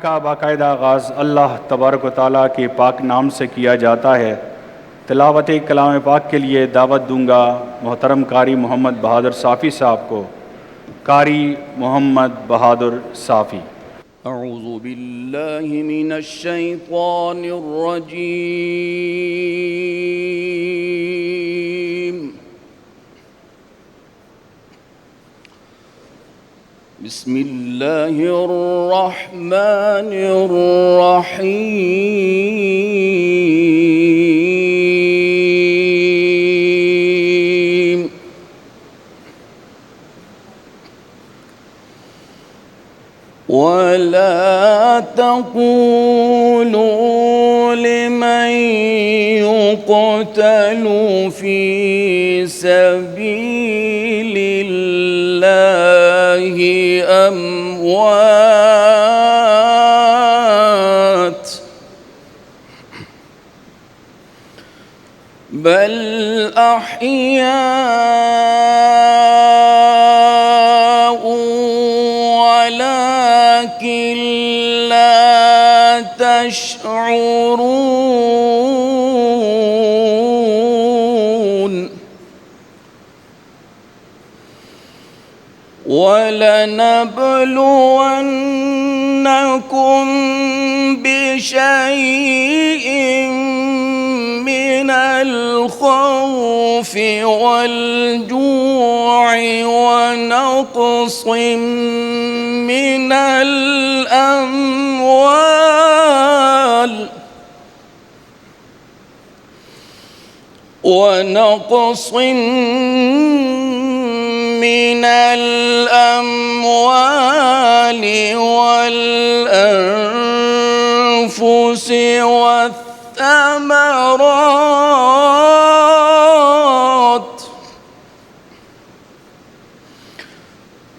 کا باقاعدہ آغاز اللہ تبارک و تعالیٰ کے پاک نام سے کیا جاتا ہے۔ تلاوت کلام پاک کے لیے دعوت دوں گا محترم قاری محمد بہادر صافی صاحب کو۔ قاری محمد بہادر صافی۔ اعوذ باللہ من الشیطان الرجیم۔ بسم اللہ الرحمن الرحیم۔ وَلَا تَقُولُوا لِمَن يُقْتَلُ فِي سَبِيلِ اللَّهِ أَمْوَاتٌ بَلْ أَحْيَاءٌ وَلَكِنْ لَا تَشْعُرُونَ وَلَنَبْلُوَنَّكُمْ بِشَيْءٍ مِّنَ الْخَوْفِ وَالْجُوعِ وَنَقْصٍ مِّنَ الْأَمْوَالِ وَالْأَنفُسِ وَالثَّمَرَاتِ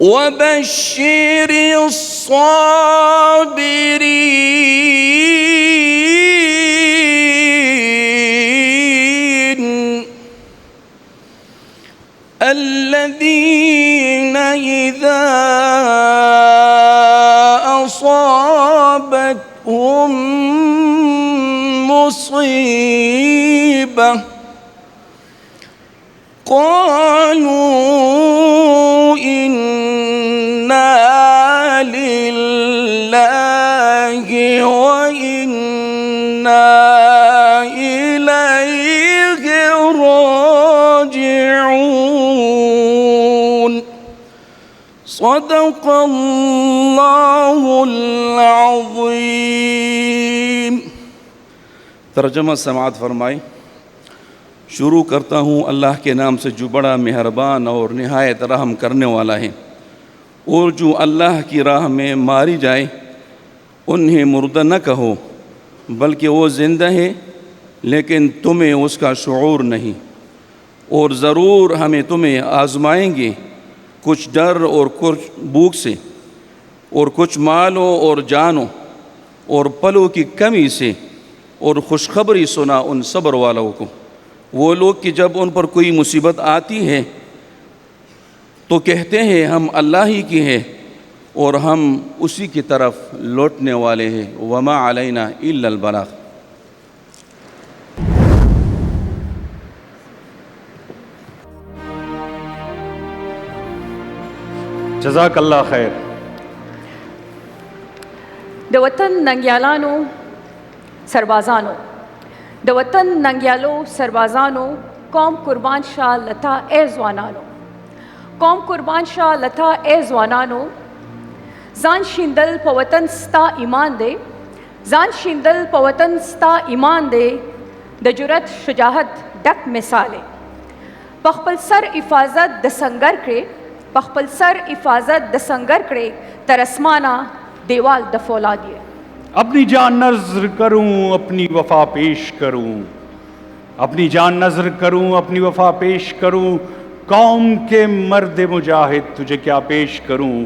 وَبَشِّرِ الصَّابِرِينَ الَّذِينَ إِذَا أَصَابَتْهُم مُّصِيبَةٌ قَالُوا إِنَّا لِلَّهِ وَإِنَّا إِلَيْهِ راجعون۔ صدق اللہ العظیم۔ ترجمہ سماعت فرمائی۔ شروع کرتا ہوں اللہ کے نام سے جو بڑا مہربان اور نہایت رحم کرنے والا ہے۔ اور جو اللہ کی راہ میں ماری جائے انہیں مردہ نہ کہو، بلکہ وہ زندہ ہے لیکن تمہیں اس کا شعور نہیں۔ اور ضرور ہمیں تمہیں آزمائیں گے، کچھ ڈر اور کچھ بھوک سے، اور کچھ مالوں اور جانوں اور پلوں کی کمی سے، اور خوشخبری سنا ان صبر والوں کو۔ وہ لوگ کہ جب ان پر کوئی مصیبت آتی ہے تو کہتے ہیں ہم اللہ ہی کی ہیں اور ہم اسی کی طرف لوٹنے والے ہیں، وما علینا الا البلاغ۔ جزاک اللہ خیر۔ د وطن ننګیالانو سربازانو، د وطن ننګیالو سربازانو، قوم قربان شاه لتا اے ځوانانو، قوم قربان شاه لتا اے ځوانانو، ځان شیندل په وطن ستا ایمان دی، ځان شیندل په وطن ستا ایمان دی، د جرأت شجاعت ډک مثال دی، په خپل سر حفاظت د سنگر کړې، په خپل سر حفاظت د سنگر کړې، تر اسمانه دیوال د فولاد یې۔ اپنی جان نذر کروں اپنی وفا پیش کروں، اپنی جان نذر کروں اپنی وفا پیش کروں، قوم کے مرد مجاہد تجھے کیا پیش کروں،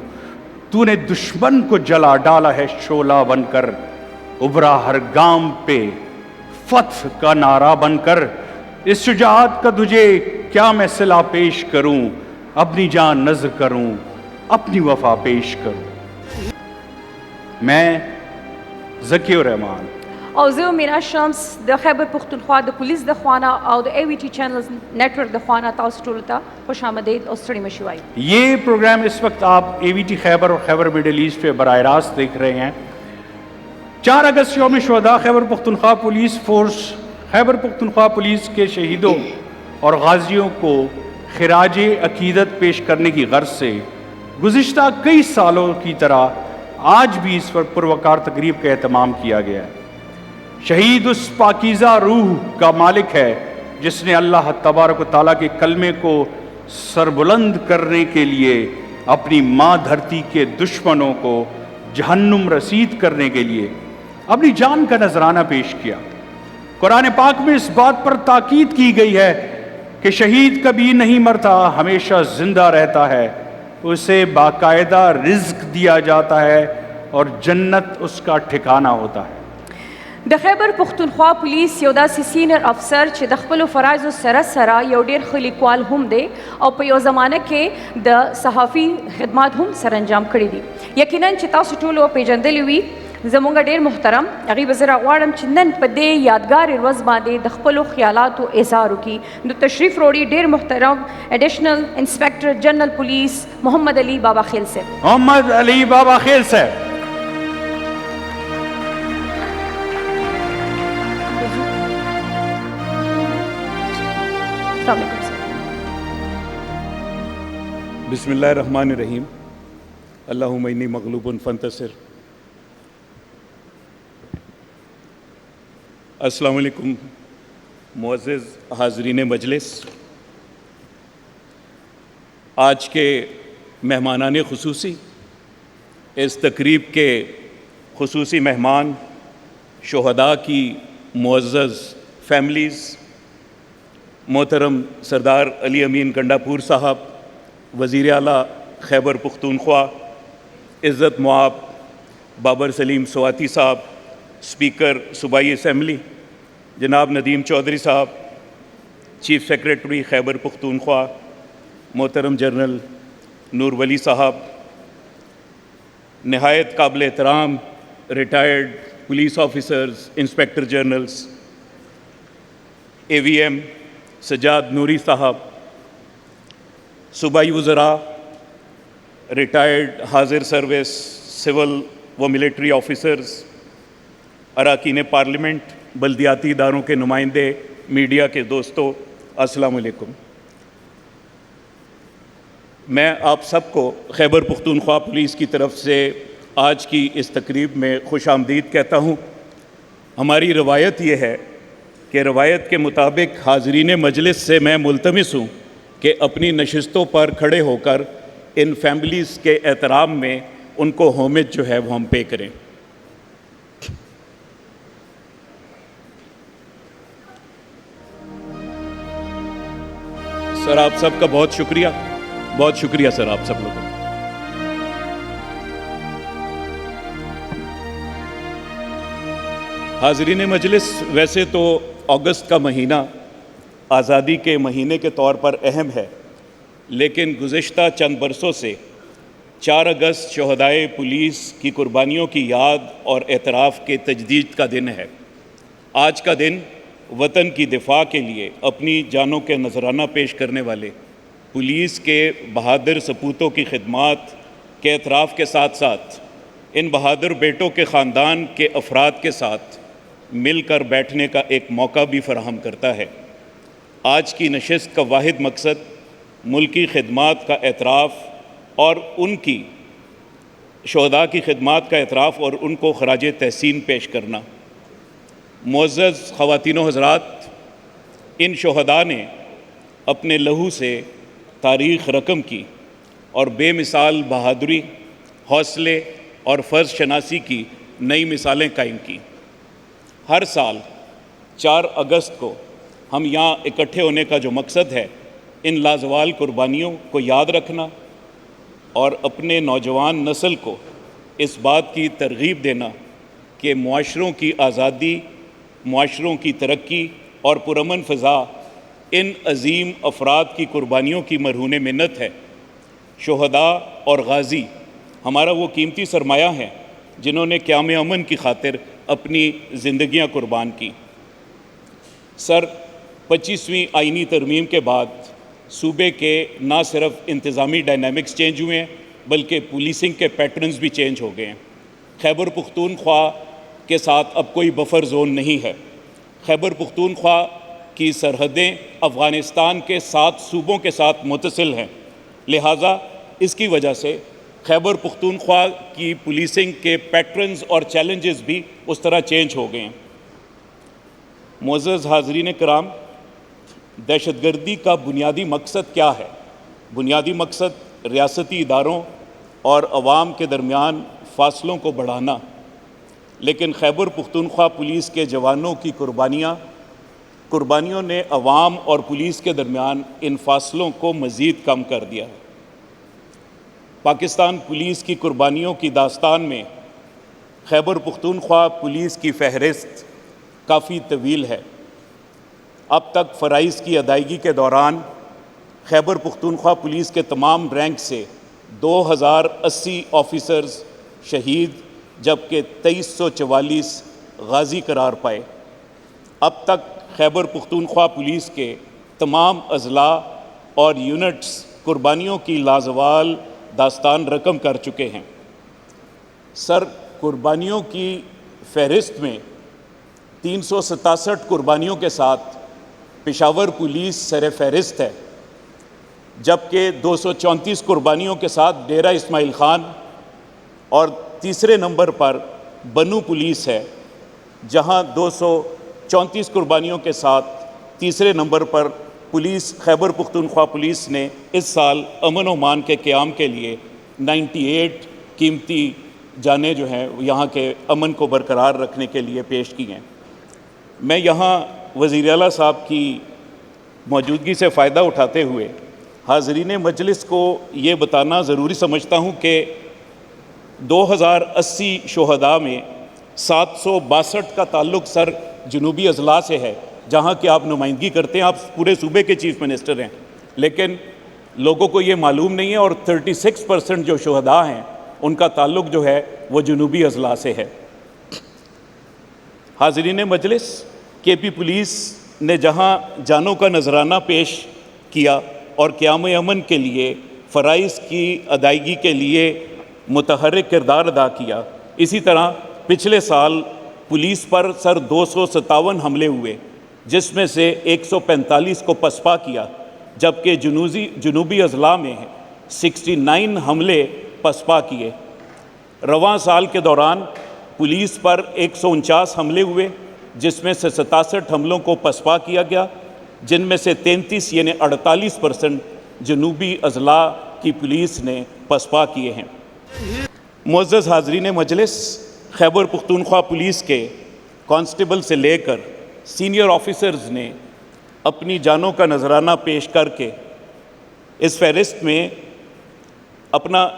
تو نے دشمن کو جلا ڈالا ہے شعلہ بن کر، ابھرا ہر گام پہ فتح کا نعرہ بن کر، اس شجاعت کا تجھے کیا میں صلہ پیش کروں، اپنی جان نذر کروں اپنی وفا پیش کروں۔ میں ذکی الرحمان. او زه میرا شمس د خیبر پښتونخوا د پولیس د خوانه او د ای وی ټي چینلز نیټورک د خوانه تاسو ټول ته خوش آمدید او ستړي مشي وایي. یہ پروگرام اس وقت آپ اے وی ٹی خیبر اور خیبر مڈل ایسٹ پہ براہ راست دیکھ رہے ہیں. 4 اگست یوم شہداء خیبر پختونخوا پولیس فورس خیبر پختونخوا پولیس کے شہیدوں اور غازیوں کو خراج عقیدت پیش کرنے کی غرض سے گزشتہ کئی سالوں کی طرح آج بھی اس پر پروقار تقریب کا اہتمام کیا گیا ہے. شہید اس پاکیزہ روح کا مالک ہے جس نے اللہ تبارک و تعالیٰ کے کلمے کو سربلند کرنے کے لیے اپنی ماں دھرتی کے دشمنوں کو جہنم رسید کرنے کے لیے اپنی جان کا نذرانہ پیش کیا. قرآن پاک میں اس بات پر تاکید کی گئی ہے کہ شہید کبھی نہیں مرتا، ہمیشہ زندہ رہتا ہے، اسے باقاعدہ رزق دیا جاتا ہے اور جنت اس کا ٹھکانہ ہوتا ہے. د خیبر پښتونخوا پولیس یو داسې سینر افسر چې د خپلو فرایضو سره سره یو ډېر ښه لیکوال هم دی او په یو زمانه کې د صحافي خدمات هم سرانجام کړي دي. یقینا چې تاسو ټولو پیژندلی وي زمونږ ډېر محترم هغې به زه راغواړم چې نن په دې یادګار ورځ باندې د خپلو خیالاتو اظهار وکړي. نو تشریف وروړي ډېر محترم ایډیشنل انسپیکټر جنرل پولیس محمد علی بابا خیل صاحب. محمد علی بابا خیل صاحب. السلام علیکم سر. بسم اللہ الرحمن الرحیم. اللہم انی مغلوب فانتصر. السلام علیکم معزز حاضرین مجلس. آج کے مہمانان خصوصی، اس تقریب کے خصوصی مہمان، شہداء کی معزز فیملیز، محترم سردار علی امین گنڈاپور صاحب، وزیر اعلیٰ خیبر پختونخوا، عزت معاب بابر سلیم سواتی صاحب، اسپیکر صوبائی اسمبلی جناب ندیم چودھری صاحب، چیف سیکریٹری خیبر پختونخوا محترم جنرل نور ولی صاحب، نہایت قابل احترام retired police officers, inspector generals, A V M Sajjad Noori صاحب، صوبائی وزراء، ریٹائرڈ حاضر سروس سول و ملٹری آفیسرز، اراکین پارلیمنٹ، بلدیاتی اداروں کے نمائندے، میڈیا کے دوستوں، السلام علیکم. میں آپ سب کو خیبر پختونخوا پولیس کی طرف سے آج کی اس تقریب میں خوش آمدید کہتا ہوں. ہماری روایت یہ ہے کہ روایت کے مطابق حاضرین مجلس سے میں ملتمس ہوں کہ اپنی نشستوں پر کھڑے ہو کر ان فیملیز کے احترام میں ان کو ہومج جو ہے وہ ہم پے کریں. سر آپ سب کا بہت شکریہ، بہت شکریہ سر آپ سب لوگوں. حاضرین مجلس، ویسے تو اگست کا مہینہ آزادی کے مہینے کے طور پر اہم ہے، لیکن گزشتہ چند برسوں سے 4 اگست شہدائے پولیس کی قربانیوں کی یاد اور اعتراف کے تجدید کا دن ہے. آج کا دن وطن کی دفاع کے لیے اپنی جانوں کے نذرانہ پیش کرنے والے پولیس کے بہادر سپوتوں کی خدمات کے اعتراف کے ساتھ ساتھ ان بہادر بیٹوں کے خاندان کے افراد کے ساتھ مل کر بیٹھنے کا ایک موقع بھی فراہم کرتا ہے. آج کی نشست کا واحد مقصد ملکی خدمات کا اعتراف اور ان کی شہداء کی خدمات کا اعتراف اور ان کو خراج تحسین پیش کرنا. معزز خواتین و حضرات، ان شہداء نے اپنے لہو سے تاریخ رقم کی اور بے مثال بہادری، حوصلے اور فرض شناسی کی نئی مثالیں قائم کی. ہر سال 4 اگست کو ہم یہاں اکٹھے ہونے کا جو مقصد ہے، ان لازوال قربانیوں کو یاد رکھنا اور اپنے نوجوان نسل کو اس بات کی ترغیب دینا کہ معاشروں کی آزادی، معاشروں کی ترقی اور پرامن فضا ان عظیم افراد کی قربانیوں کی مرہون منت ہے. شہداء اور غازی ہمارا وہ قیمتی سرمایہ ہیں جنہوں نے قیام امن کی خاطر اپنی زندگیاں قربان کی۔ سر، 25ویں آئینی ترمیم کے بعد صوبے کے نہ صرف انتظامی ڈائنامکس چینج ہوئے ہیں بلکہ پولیسنگ کے پیٹرنز بھی چینج ہو گئے ہیں۔ خیبر پختونخوا کے ساتھ اب کوئی بفر زون نہیں ہے۔ خیبر پختونخوا کی سرحدیں افغانستان کے 7 صوبوں کے ساتھ متصل ہیں، لہٰذا اس کی وجہ سے خیبر پختونخوا کی پولیسنگ کے پیٹرنز اور چیلنجز بھی اس طرح چینج ہو گئے ہیں۔ معزز حاضرین کرام، دہشت گردی کا بنیادی مقصد کیا ہے؟ بنیادی مقصد ریاستی اداروں اور عوام کے درمیان فاصلوں کو بڑھانا، لیکن خیبر پختونخوا پولیس کے جوانوں کی قربانیوں نے عوام اور پولیس کے درمیان ان فاصلوں کو مزید کم کر دیا ہے۔ پاکستان پولیس کی قربانیوں کی داستان میں خیبر پختونخوا پولیس کی فہرست کافی طویل ہے۔ اب تک فرائض کی ادائیگی کے دوران خیبر پختونخوا پولیس کے تمام رینک سے 2080 آفیسرز شہید جبکہ 2344 غازی قرار پائے۔ اب تک خیبر پختونخوا پولیس کے تمام اضلاع اور یونٹس قربانیوں کی لازوال داستان رقم کر چکے ہیں۔ سر، قربانیوں کی فہرست میں 367 قربانیوں کے ساتھ پشاور پولیس سر فہرست ہے، جبکہ 234 قربانیوں کے ساتھ ڈیرہ اسماعیل خان اور تیسرے نمبر پر بنو پولیس ہے، جہاں 234 قربانیوں کے ساتھ تیسرے نمبر پر پولیس خیبر پختونخوا پولیس نے اس سال امن و امان کے قیام کے لیے 98 قیمتی جانیں جو ہیں یہاں کے امن کو برقرار رکھنے کے لیے پیش کی ہیں۔ میں یہاں وزیر اعلیٰ صاحب کی موجودگی سے فائدہ اٹھاتے ہوئے حاضرین مجلس کو یہ بتانا ضروری سمجھتا ہوں کہ 2080 شہداء میں 762 کا تعلق سر جنوبی اضلاع سے ہے، جہاں کہ آپ نمائندگی کرتے ہیں، آپ پورے صوبے کے چیف منسٹر ہیں، لیکن لوگوں کو یہ معلوم نہیں ہے، اور 36% جو شہداء ہیں ان کا تعلق جو ہے وہ جنوبی اضلاع سے ہے۔ حاضرین مجلس، کے پی پولیس نے جہاں جانوں کا نذرانہ پیش کیا اور قیام امن کے لیے فرائض کی ادائیگی کے لیے متحرک کردار ادا کیا، اسی طرح پچھلے سال پولیس پر سر 257 حملے ہوئے، جس میں سے 145 کو پسپا کیا، جبکہ جنوبی اضلاع میں 69 حملے پسپا کیے۔ رواں سال کے دوران پولیس پر 149 حملے ہوئے، جس میں سے 67 حملوں کو پسپا کیا گیا، جن میں سے 33 یعنی 48% جنوبی اضلاع کی پولیس نے پسپا کیے ہیں۔ معزز حاضرین مجلس، خیبر پختونخوا پولیس کے کانسٹیبل سے لے کر سینئر آفیسرز نے اپنی جانوں کا نذرانہ پیش کر کے اس فہرست میں اپنا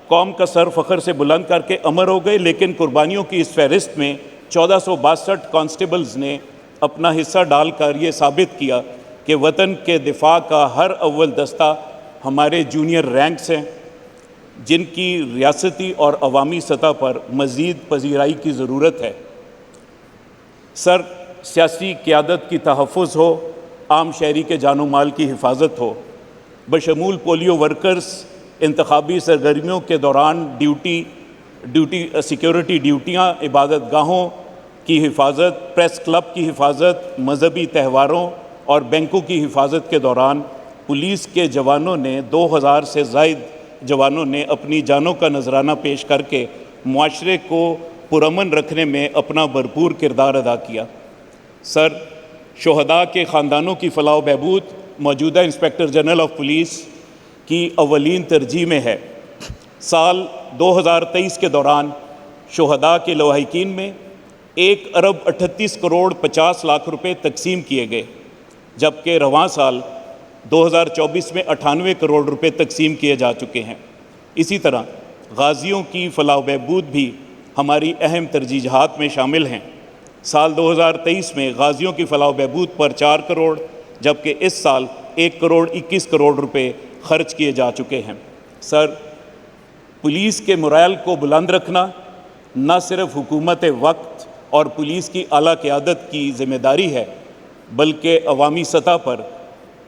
قوم کا سر فخر سے بلند کر کے امر ہو گئے، لیکن قربانیوں کی اس فہرست میں 1462 کانسٹیبلز نے اپنا حصہ ڈال کر یہ ثابت کیا کہ وطن کے دفاع کا ہر اول دستہ ہمارے جونیئر رینکس ہیں، جن کی ریاستی اور عوامی سطح پر مزید پذیرائی کی ضرورت ہے۔ سر، سیاسی قیادت کی تحفظ ہو، عام شہری کے جان و مال کی حفاظت ہو، بشمول پولیو ورکرز انتخابی سرگرمیوں کے دوران سیکیورٹی ڈیوٹیاں، عبادت گاہوں کی حفاظت، پریس کلب کی حفاظت، مذہبی تہواروں اور بینکوں کی حفاظت کے دوران پولیس کے جوانوں نے 2000 سے زائد جوانوں نے اپنی جانوں کا نذرانہ پیش کر کے معاشرے کو پرامن رکھنے میں اپنا بھرپور کردار ادا کیا۔ سر، شہداء کے خاندانوں کی فلاح و بہبود موجودہ انسپکٹر جنرل آف پولیس کی اولین ترجیح میں ہے۔ سال 2023 کے دوران شہداء کے لواحقین میں 1,38,50,00,000 روپے تقسیم کیے گئے، جبکہ رواں سال 2024 میں 98 کروڑ روپے تقسیم کیے جا چکے ہیں۔ اسی طرح غازیوں کی فلاح و بہبود بھی ہماری اہم ترجیحات میں شامل ہیں۔ سال 2023 میں غازیوں کی فلاح و بہبود پر 4 کروڑ جبکہ اس سال 1,21 کروڑ روپے خرچ کیے جا چکے ہیں۔ سر، پولیس کے مرائل کو بلند رکھنا نہ صرف حکومت وقت اور پولیس کی اعلیٰ قیادت کی ذمہ داری ہے، بلکہ عوامی سطح پر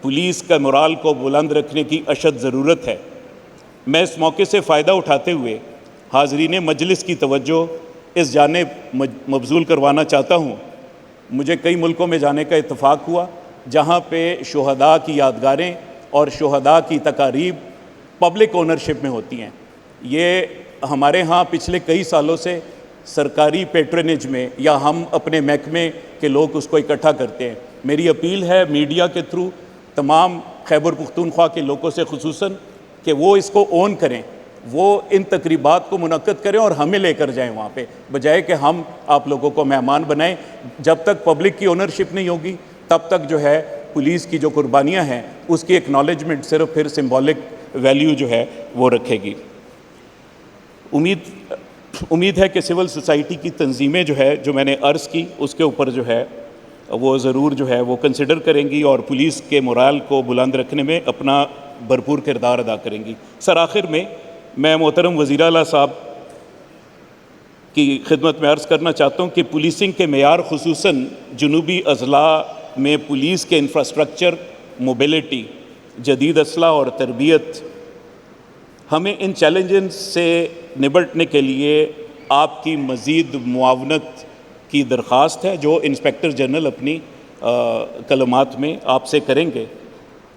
پولیس کا مورال کو بلند رکھنے کی اشد ضرورت ہے۔ میں اس موقع سے فائدہ اٹھاتے ہوئے حاضرین مجلس کی توجہ اس جانب مبذول کروانا چاہتا ہوں۔ مجھے کئی ملکوں میں جانے کا اتفاق ہوا جہاں پہ شہداء کی یادگاریں اور شہداء کی تقاریب پبلک اونرشپ میں ہوتی ہیں۔ یہ ہمارے ہاں پچھلے کئی سالوں سے سرکاری پیٹرنیج میں یا ہم اپنے محکمے کے لوگ اس کو اکٹھا کرتے ہیں۔ میری اپیل ہے میڈیا کے تھرو تمام خیبر پختونخوا کے لوگوں سے خصوصاً کہ وہ اس کو اون کریں، وہ ان تقریبات کو منعقد کریں اور ہمیں لے کر جائیں وہاں پہ، بجائے کہ ہم آپ لوگوں کو مہمان بنائیں۔ جب تک پبلک کی اونرشپ نہیں ہوگی تب تک جو ہے پولیس کی جو قربانیاں ہیں اس کی ایکنالجمنٹ صرف پھر سمبولک ویلیو جو ہے وہ رکھے گی۔ امید ہے کہ سول سوسائٹی کی تنظیمیں جو ہے جو میں نے عرض کی اس کے اوپر جو ہے وہ ضرور جو ہے وہ کنسیڈر کریں گی اور پولیس کے مورال کو بلند رکھنے میں اپنا بھرپور کردار ادا کریں گی۔ سر آخر میں محترم وزیر اعلیٰ صاحب کی خدمت میں عرض کرنا چاہتا ہوں کہ پولیسنگ کے معیار خصوصاً جنوبی اضلاع میں پولیس کے انفراسٹرکچر، موبیلٹی، جدید اسلحہ اور تربیت، ہمیں ان چیلنجز سے نبٹنے کے لیے آپ کی مزید معاونت کی درخواست ہے جو انسپیکٹر جنرل اپنی کلمات میں آپ سے کریں گے۔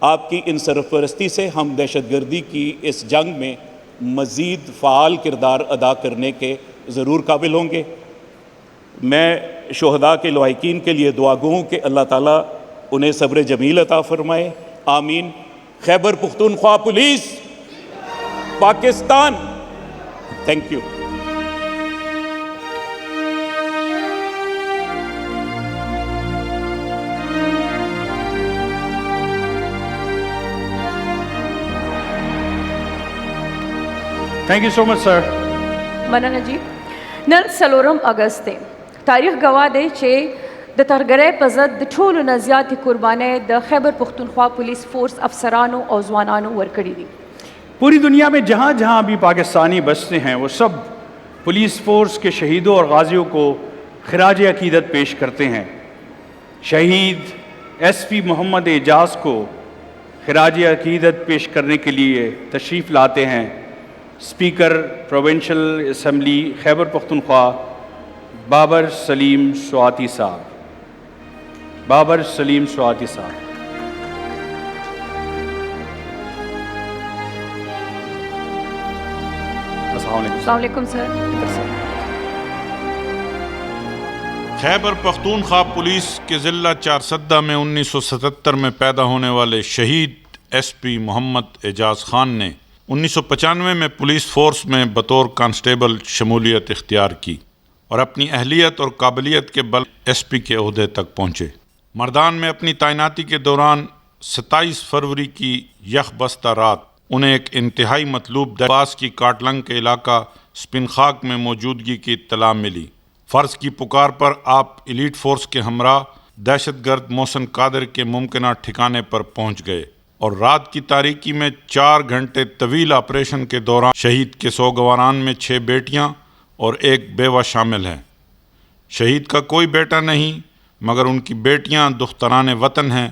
آپ کی ان سرپرستی سے ہم دہشت گردی کی اس جنگ میں مزید فعال کردار ادا کرنے کے ضرور قابل ہوں گے۔ میں شہداء کے لواحقین کے لیے دعا گو ہوں کہ اللہ تعالیٰ انہیں صبر جمیل عطا فرمائے، آمین۔ Khyber Pakhtunkhwa police, Pakistan. Thank you. Thank you so much, sir. مننه جی نن څلورم اگست دی تاریخ گواه دی چې د ترهګرۍ په ضد د ټولو نه زیاتې قربانۍ د خیبر پختونخوا پولیس فورس افسرانو او ځوانانو ورکړي دي۔ پوری دنیا میں جہاں جہاں بھی پاکستانی بستے ہیں وہ سب پولیس فورس کے شہیدوں اور غازیوں کو خراج عقیدت پیش کرتے ہیں۔ شہید ایس پی محمد اعجاز کو خراج عقیدت پیش کرنے کے لیے تشریف لاتے ہیں speaker provincial assembly Khyber Pakhtunkhwa Babar سلیم سواتی صاحب۔ بابر سلیم سواتی صاحب۔ السلام علیکم سر۔ خیبر پختونخوا پولیس کے ضلع چارسدہ میں 1977 میں پیدا ہونے والے شہید ایس پی محمد اعجاز خان نے 1995 میں پولیس فورس میں بطور کانسٹیبل شمولیت اختیار کی اور اپنی اہلیت اور قابلیت کے بل ایس پی کے عہدے تک پہنچے۔ مردان میں اپنی تعیناتی کے دوران 27 فروری کی یخ بستہ رات انہیں ایک انتہائی مطلوب دہشت کی کاٹلنگ کے علاقہ سپن خاک میں موجودگی کی اطلاع ملی۔ فرض کی پکار پر آپ ایلیٹ فورس کے ہمراہ دہشت گرد محسن قادر کے ممکنہ ٹھکانے پر پہنچ گئے اور رات کی تاریکی میں 4 گھنٹے طویل آپریشن کے دوران شہید کے سوگواران میں 6 بیٹیاں اور 1 بیوہ شامل ہیں۔ شہید کا کوئی بیٹا نہیں مگر ان کی بیٹیاں دختران وطن ہیں،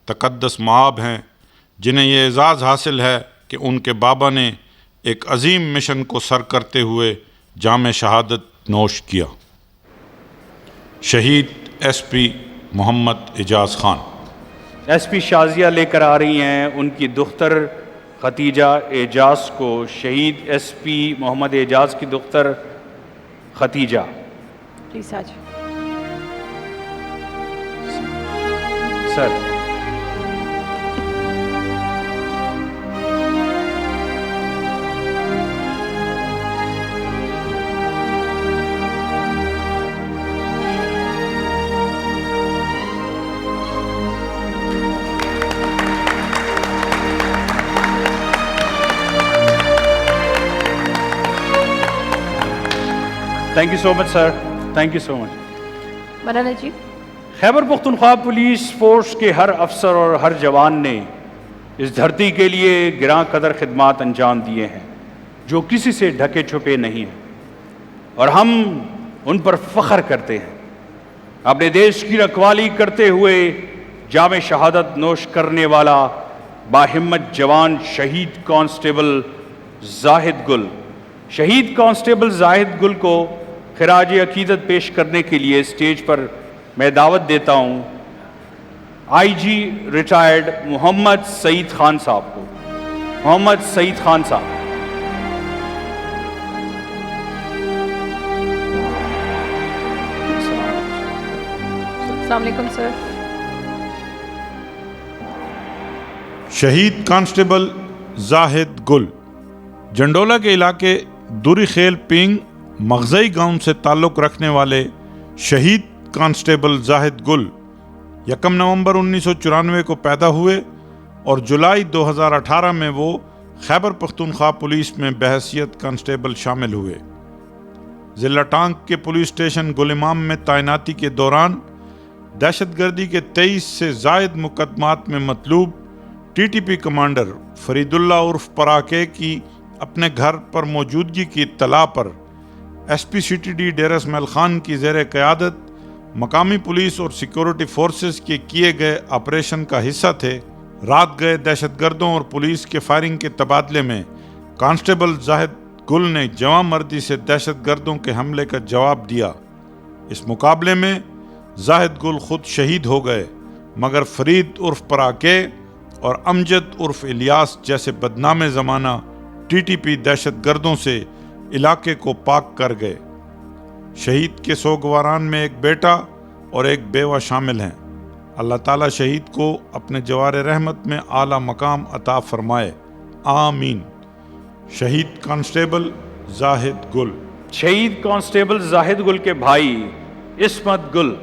تقدس مآب ہیں، جنہیں یہ اعزاز حاصل ہے کہ ان کے بابا نے ایک عظیم مشن کو سر کرتے ہوئے جام شہادت نوش کیا۔ شہید ایس پی محمد اعجاز خان۔ ایس پی شازیہ لے کر آ رہی ہیں ان کی دختر ختیجہ اعجاز کو، شہید ایس پی محمد اعجاز کی دختر ختیجہ۔ پلیز آج sir. Thank you so much sir, thank you so much. مننه جی۔ خیبر پختونخوا پولیس فورس کے ہر افسر اور ہر جوان نے اس دھرتی کے لیے گراں قدر خدمات انجام دیے ہیں جو کسی سے ڈھکے چھپے نہیں ہیں، اور ہم ان پر فخر کرتے ہیں. اپنے دیش کی رکھوالی کرتے ہوئے جام شہادت نوش کرنے والا باہمت جوان شہید کانسٹیبل زاہد گل. شہید کانسٹیبل زاہد گل کو خراج عقیدت پیش کرنے کے لیے اسٹیج پر میں دعوت دیتا ہوں آئی جی ریٹائرڈ محمد سعید خان صاحب کو. محمد سعید خان صاحب. السلام علیکم سر. شہید کانسٹیبل زاہد گل جنڈولا کے علاقے دوری خیل پینگ مغزئی گاؤں سے تعلق رکھنے والے شہید کانسٹیبل زاہد گل 1 نومبر 1994 کو پیدا ہوئے اور جولائی 2018 میں وہ خیبر پختونخوا پولیس میں بحیثیت کانسٹیبل شامل ہوئے. ضلع ٹانک کے پولیس اسٹیشن گل امام میں تعیناتی کے دوران دہشت گردی کے 23 سے زائد مقدمات میں مطلوب T T P commander Faridullah عرف پراکے کی اپنے گھر پر موجودگی کی اطلاع پر S P C T D Dera Ismail Khan کی زیر قیادت مقامی پولیس اور سیکورٹی فورسز کے کیے گئے آپریشن کا حصہ تھے. رات گئے دہشت گردوں اور پولیس کے فائرنگ کے تبادلے میں کانسٹیبل زاہد گل نے جواں مردی سے دہشت گردوں کے حملے کا جواب دیا. اس مقابلے میں زاہد گل خود شہید ہو گئے مگر فرید عرف پراکے اور امجد عرف الیاس جیسے بدنام زمانہ ٹی ٹی پی دہشت گردوں سے علاقے کو پاک کر گئے. شہید کے سوگواران میں ایک بیٹا اور ایک بیوہ شامل ہیں. اللہ تعالیٰ شہید کو اپنے جوار رحمت میں اعلیٰ مقام عطا فرمائے. آمین. شہید کانسٹیبل زاہد گل. شہید کانسٹیبل زاہد گل کے بھائی عصمت گل.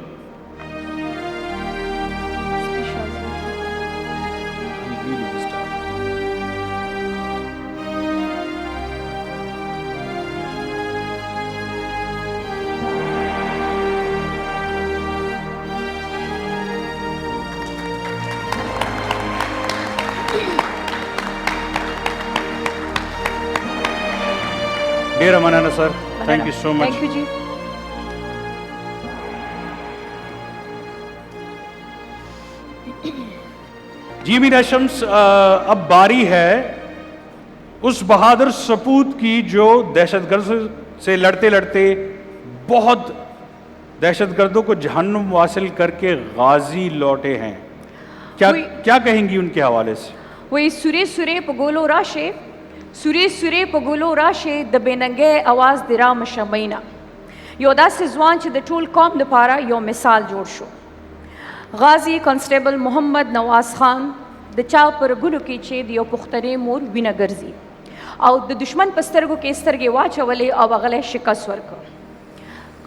ڈیر امانہ sir. Thank you so much. Thank you جی. جی میرا شمس، اب باری ہے اس بہادر سپوت کی جو دہشت گرد سے لڑتے لڑتے بہت دہشت گردوں کو جہنم واصل کر کے غازی لوٹے ہیں. کیا کہیں گی ان کے حوالے سے؟ وہی سورے سورے پگولو راشے سورے سورے پگولو راشے د بیننگے آواز درا مشمینا یو داسې ځوان چې د ټول قوم دپاره یو مثال جوړ شو. غازی کانسټیبل محمد نواز خان د چا پر ګلو کې چې د یو پښتنې مور وینه ګرځي او د دشمن په سترګو کې سترګې واچولې او هغه شکست ورکړ.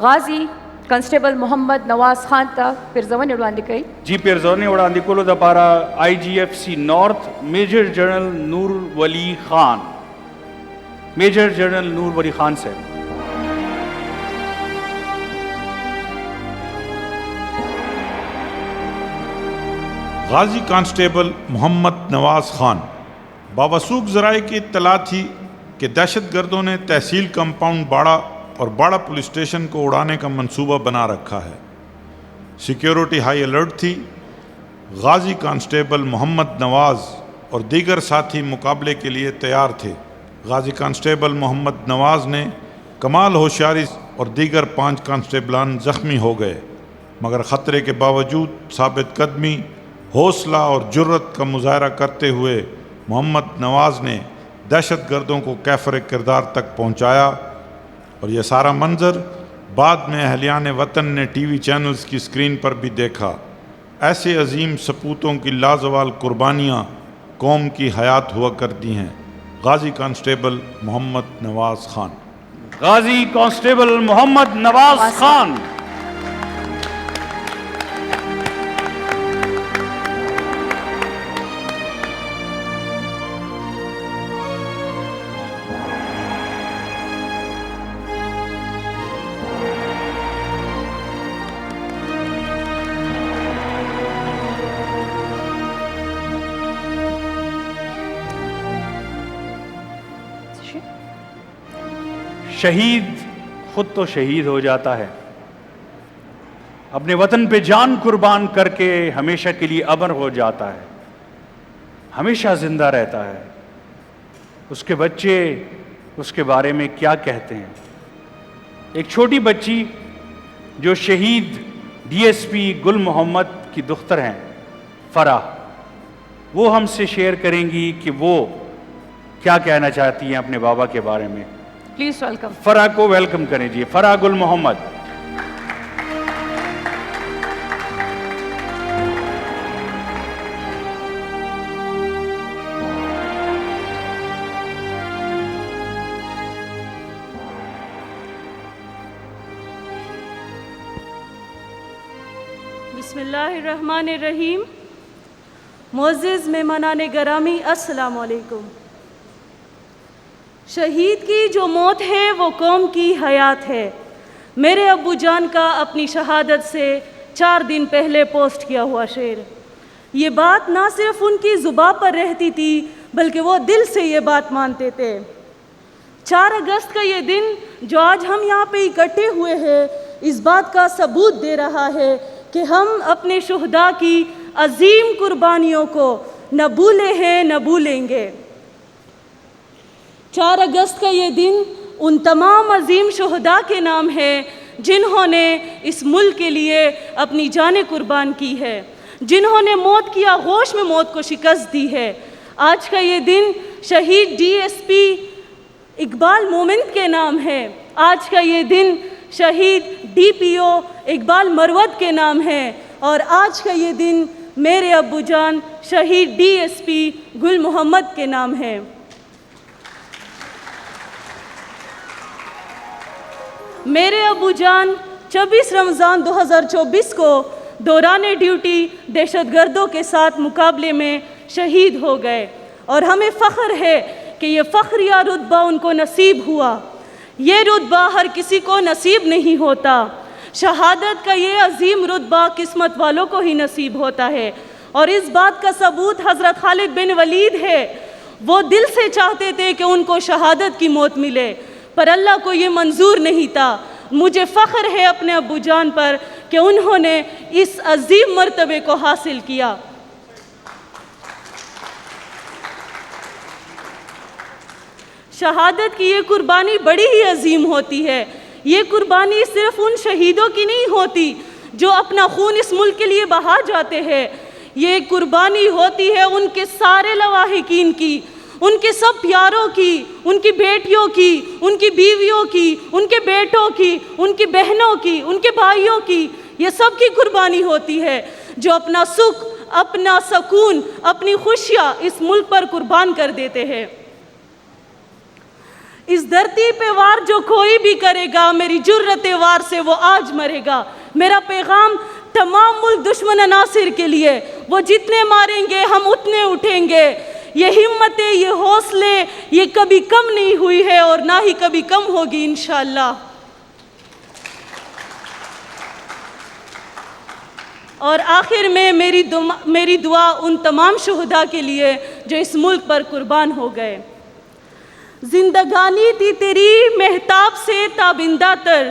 غازی کانسټیبل محمد نواز خان ته پیرزونې وړاندې کوي. جی پیرزونې وړاندې کولو دپاره I G F C North Major General Noor Wali Khan. Major General Noor Wali Khan صاحب. غازی کانسٹیبل محمد نواز خان. باوثوق ذرائع کی اطلاع تھی کہ دہشت گردوں نے تحصیل کمپاؤنڈ باڑہ اور باڑہ پولیس اسٹیشن کو اڑانے کا منصوبہ بنا رکھا ہے. سیکیورٹی ہائی الرٹ تھی. غازی کانسٹیبل محمد نواز اور دیگر ساتھی مقابلے کے لیے تیار تھے. غازی کانسٹیبل محمد نواز نے کمال ہوشیاری اور دیگر 5 کانسٹیبلان زخمی ہو گئے مگر خطرے کے باوجود ثابت قدمی، حوصلہ اور جرت کا مظاہرہ کرتے ہوئے محمد نواز نے دہشت گردوں کو کیفر کردار تک پہنچایا. اور یہ سارا منظر بعد میں اہلیان وطن نے ٹی وی چینلز کی اسکرین پر بھی دیکھا. ایسے عظیم سپوتوں کی لازوال قربانیاں قوم کی حیات ہوا کرتی ہیں. غازی کانسٹیبل محمد نواز خان. غازی کانسٹیبل محمد نواز خان. شہید خود تو شہید ہو جاتا ہے، اپنے وطن پہ جان قربان کر کے ہمیشہ کے لیے امر ہو جاتا ہے، ہمیشہ زندہ رہتا ہے، اس کے بچے اس کے بارے میں کیا کہتے ہیں؟ ایک چھوٹی بچی جو شہید ڈی ایس پی گل محمد کی دختر ہیں فرح، وہ ہم سے شیئر کریں گی کہ وہ کیا کہنا چاہتی ہیں اپنے بابا کے بارے میں۔ Please welcome. فرح کو ویلکم کریں جی، فرح گل محمد۔ بسم اللہ الرحمن الرحیم۔ معزز مہمانان گرامی، السلام علیکم۔ شہید کی جو موت ہے وہ قوم کی حیات ہے۔ میرے ابو جان کا اپنی شہادت سے 4 دن پہلے پوسٹ کیا ہوا شعر، یہ بات نہ صرف ان کی زبان پر رہتی تھی بلکہ وہ دل سے یہ بات مانتے تھے۔ 4 اگست کا یہ دن جو آج ہم یہاں پہ اکٹھے ہوئے ہیں، اس بات کا ثبوت دے رہا ہے کہ ہم اپنے شہداء کی عظیم قربانیوں کو نہ بھولے ہیں نہ بھولیں گے۔ 4 اگست کا یہ دن ان تمام عظیم شہداء کے نام ہے جنہوں نے اس ملک کے لیے اپنی جانیں قربان کی ہے، جنہوں نے موت کی آغوش میں موت کو شکست دی ہے۔ آج کا یہ دن شہید D S P Iqbal Momand کے نام ہے۔ آج کا یہ دن شہید ڈی پی او اقبال مروت کے نام ہے، اور آج کا یہ دن میرے ابو جان شہید ڈی ایس پی گل محمد کے نام ہے۔ میرے ابو جان 24 رمضان 2024 کو دوران ڈیوٹی دہشت گردوں کے ساتھ مقابلے میں شہید ہو گئے، اور ہمیں فخر ہے کہ یہ فخریہ رتبہ ان کو نصیب ہوا۔ یہ رتبہ ہر کسی کو نصیب نہیں ہوتا، شہادت کا یہ عظیم رتبہ قسمت والوں کو ہی نصیب ہوتا ہے، اور اس بات کا ثبوت حضرت خالد بن ولید ہے۔ وہ دل سے چاہتے تھے کہ ان کو شہادت کی موت ملے، پر اللہ کو یہ منظور نہیں تھا۔ مجھے فخر ہے اپنے ابو جان پر کہ انہوں نے اس عظیم مرتبے کو حاصل کیا۔ شہادت کی یہ قربانی بڑی ہی عظیم ہوتی ہے۔ یہ قربانی صرف ان شہیدوں کی نہیں ہوتی جو اپنا خون اس ملک کے لیے بہا جاتے ہیں، یہ قربانی ہوتی ہے ان کے سارے لواحقین کی، ان کے سب پیاروں کی، ان کی بیٹیوں کی، ان کی بیویوں کی، ان کے بیٹوں کی، ان کی بہنوں کی، ان کے بھائیوں کی، یہ سب کی قربانی ہوتی ہے جو اپنا سکھ، اپنا سکون، اپنی خوشیاں اس ملک پر قربان کر دیتے ہیں۔ اس دھرتی پہ وار جو کوئی بھی کرے گا، میری جرت وار سے وہ آج مرے گا۔ میرا پیغام تمام ملک دشمن عناصر کے لیے، وہ جتنے ماریں گے ہم اتنے اٹھیں گے۔ یہ ہمتیں، یہ حوصلے، یہ کبھی کم نہیں ہوئی ہے اور نہ ہی کبھی کم ہوگی انشاءاللہ۔ اور آخر میں میری دعا ان تمام شہداء کے لیے جو اس ملک پر قربان ہو گئے۔ زندگانی تھی تیری مہتاب سے تابندہ تر،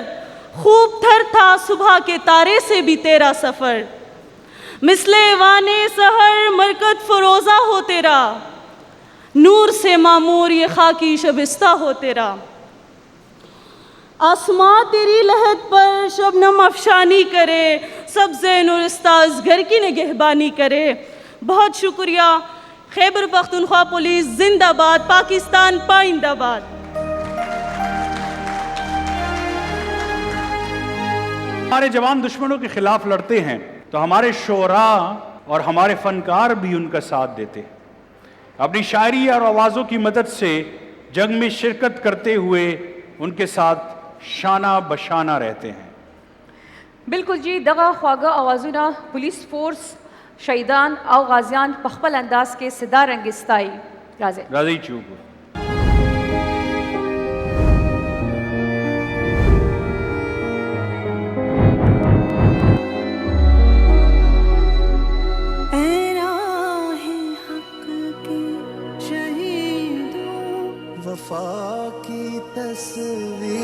خوب تھر تھا صبح کے تارے سے بھی تیرا سفر، مثل ایوان سحر مرکت فروزہ ہو تیرا، نور سے معمور یہ خاکی شبستہ ہو تیرا، آسماں تیری لہد پر شبنم افشانی کرے، سبز نورستہ اس گھر کی نگہبانی کرے۔ بہت شکریہ۔ خیبر پختونخوا پولیس زندہ باد، پاکستان پائندہ باد۔ ہمارے جوان دشمنوں کے خلاف لڑتے ہیں تو ہمارے شعراء اور ہمارے فنکار بھی ان کا ساتھ دیتے ہیں، اپنی شاعری اور آوازوں کی مدد سے جنگ میں شرکت کرتے ہوئے ان کے ساتھ شانہ بشانہ رہتے ہیں۔ بالکل جی، دغا خواگہ آوازونا پولیس فورس شہیدان او غازیان پخپل انداز کے صدا رنگستائی راضی چوب۔ اے راہ حق کی شہیدوں، وفا کی تصویروں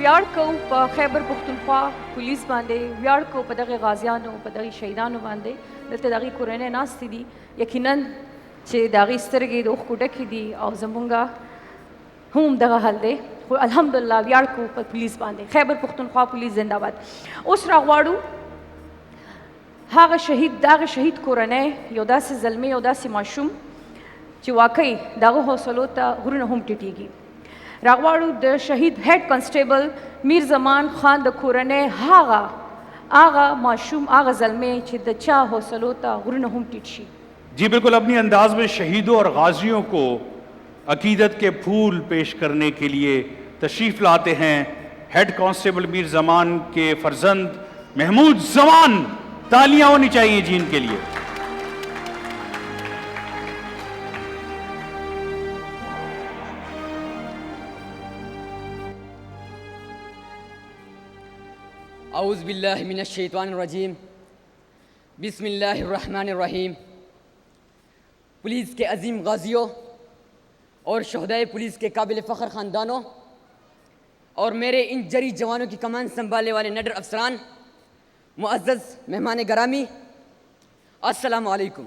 ویاړ کوو په خیبر پښتونخوا پولیس باندې، ویاړ کوو په دغه غازیانو، په دغه شهیدانو باندې. دلته د هغې کورنۍ ناستې دي، یقیناً چې د هغې سترګې د اوښکو ډکې دي او زمونږ هم دغه حال دی. خو الحمدلله ویاړ کوو په پولیس باندې. خیبر پښتونخوا پولیس زنده باد. اوس راغواړو هغه شهید، د هغه شهید کورنۍ، یو داسې زلمی، یو داسې ماشوم چې واقعي د هغه حوصلو ته غرونه هم ټیټېږي. راغواړو د شهید هیډ کنسټیبل میر زمان خان د کورنۍ هغه ماشوم، هغه زلمی چې د چا حوصلو ته غرونه هم ټیټ شي. جی بالکل اپنی انداز میں شہیدوں اور غازیوں کو عقیدت کے پھول پیش کرنے کے لیے تشریف لاتے ہیں ہیڈ کانسٹیبل میر زمان کے فرزند محمود زمان. تالیاں ہونی چاہیے جی ان کے لیے. اعوذ باللہ من الشیطان الرجیم. بسم اللہ الرحمن الرحیم. پولیس کے عظیم غازیوں اور شہدائے پولیس کے قابل فخر خاندانوں اور میرے ان جری جوانوں کی کمان سنبھالنے والے نڈر افسران، معزز مہمان گرامی، السلام علیکم.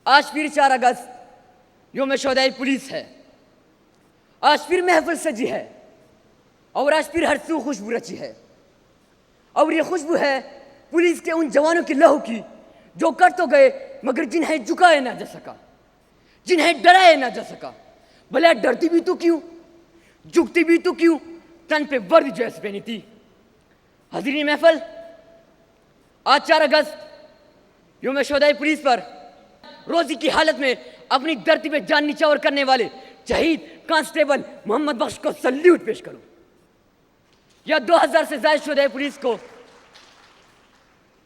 آج پھر 4 اگست یوم شہدائے پولیس ہے. آج پھر محفل سجی ہے اور آج پھر ہر سو خوشبو رچی ہے. اور یہ خوشبو ہے پولیس کے ان جوانوں کی لہو کی جو کر تو گئے مگر جنہیں جھکائے نہ جا سکا، جنہیں ڈرائے نہ جا سکا. بھلا ڈرتی بھی تو کیوں، جھکتی بھی تو کیوں، تن پہ ورد جو ایسے پہنی تھی. حاضرین محفل، آج 4 اگست یوم شہدائے پولیس پر روزی کی حالت میں اپنی دھرتی پہ جان نچھاور کرنے والے شہید کانسٹیبل محمد بخش کو سلیوٹ پیش کروں، یا 2000 سے زائد شہدائے پولیس کو،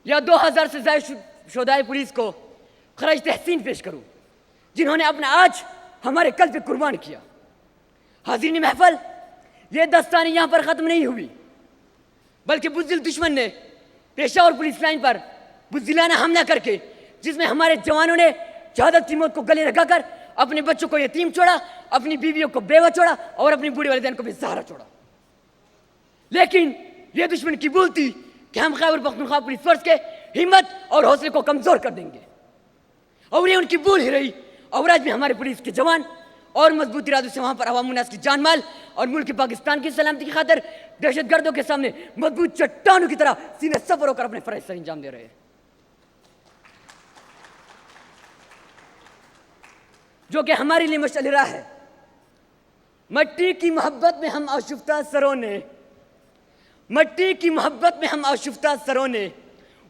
یا 2000 سے زائد شہدائے پولیس کو خراج تحسین پیش کروں جنہوں نے اپنا آج ہمارے کل پہ قربان کیا. حاضرین محفل، یہ داستان یہاں پر ختم نہیں ہوئی، بلکہ بزدل دشمن نے پشاور پولیس لائن پر بزدلانہ حملہ کر کے، جس میں ہمارے جوانوں نے شہادت کی موت کو گلے لگا کر اپنے بچوں کو یتیم چھوڑا، اپنی بیویوں کو بیوہ چھوڑا اور اپنی بوڑھے والدین کو بھی سہارا چھوڑا. لیکن یہ دشمن کی بھول تھی کہ ہم خیبر پختونخوا پولیس فورس کے ہمت اور حوصلے کو کمزور کر دیں گے، اور یہ ان کی بھول ہی رہی. اور آج بھی ہمارے پولیس کے جوان اور مضبوط ارادوں سے وہاں پر عوام الناس کی جان مال اور ملک پاکستان کی سلامتی کی خاطر دہشت گردوں کے سامنے مضبوط چٹانوں کی طرح سینے سفر ہو کر اپنے فرائض سر انجام دے رہے ہیں، جو کہ ہمارے لیے مشعل راہ ہے. مٹی کی محبت میں ہم آشفتہ سروں نے، مٹی کی محبت میں ہم آشفتہ سروں نے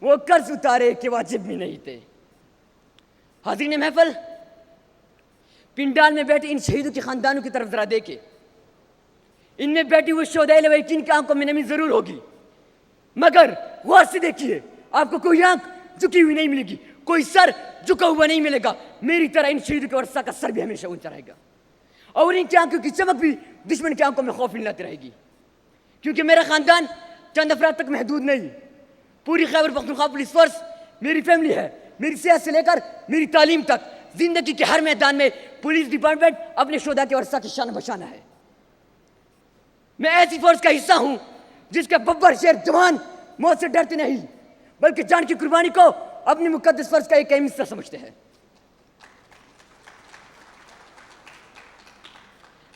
وہ قرض اتارے کہ واجب بھی نہیں تھے. حاضرین محفل، پنڈال میں بیٹھے ان شہیدوں کے خاندانوں کی طرف ذرا دیکھیں. ان میں بیٹھی ہوئی شہدائے لویکین کی آنکھوں میں نمی ضرور ہوگی، مگر غور سے دیکھیے آپ کو کوئی آنکھ جھکی ہوئی نہیں ملے گی، کوئی سر جھکا ہوا نہیں ملے گا. میری طرح ان شہیدوں کے ورثہ کا سر بھی ہمیشہ اونچا رہے گا، اور ان کی آنکھوں کی چمک بھی دشمن کی آنکھوں میں خوف لاتی رہے گی. کیونکہ میرا خاندان چند افراد تک محدود نہیں، پوری خیبر پختونخوا پولیس فورس میری فیملی ہے. میری صحت سے لے کر میری تعلیم تک زندگی کے ہر میدان میں پولیس ڈپارٹمنٹ اپنے شہداء کے ورثہ کی شان بشانہ ہے. میں ایسی فورس کا حصہ ہوں جس کے ببر شیر جوان موت سے ڈرتے نہیں بلکہ جان کی قربانی کو اپنی مقدس فرض کا ایک اہم حصہ سمجھتے ہیں.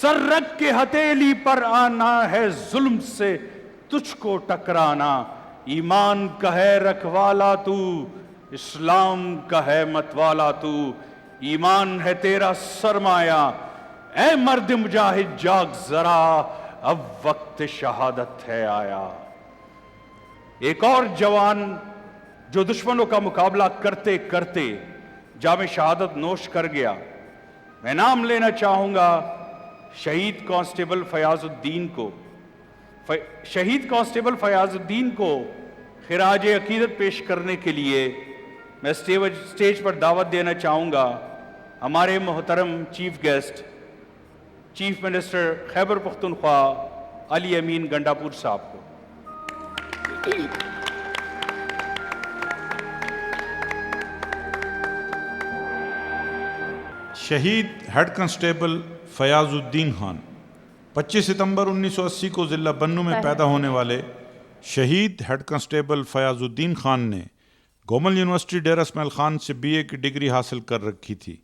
سر رکھ کے ہتھیلی پر آنا ہے ظلم سے تجھ کو ٹکرانا. ایمان کا ہے رکھوالا تو، اسلام کا ہے متوالا تو. ایمان ہے تیرا سرمایہ، اے مرد مجاہد جاگ ذرا، اب وقت شہادت ہے آیا. ایک اور جوان جو دشمنوں کا مقابلہ کرتے کرتے جام شہادت نوش کر گیا، میں نام لینا چاہوں گا شہید کانسٹیبل فیاض الدین کو. شہید کانسٹیبل فیاض الدین کو خراج عقیدت پیش کرنے کے لیے میں اسٹیج پر دعوت دینا چاہوں گا ہمارے محترم chief guest chief minister Khyber Pakhtunkhwa علی امین گنڈاپور صاحب کو. شہید ہیڈ کانسٹیبل فیاض الدین خان 25 ستمبر 1980 کو ضلع بنو میں پیدا ہونے والے شہید ہیڈ کانسٹیبل فیاض الدین خان نے گومل یونیورسٹی ڈیرہ اسماعیل خان سے BA کی ڈگری حاصل کر رکھی تھی.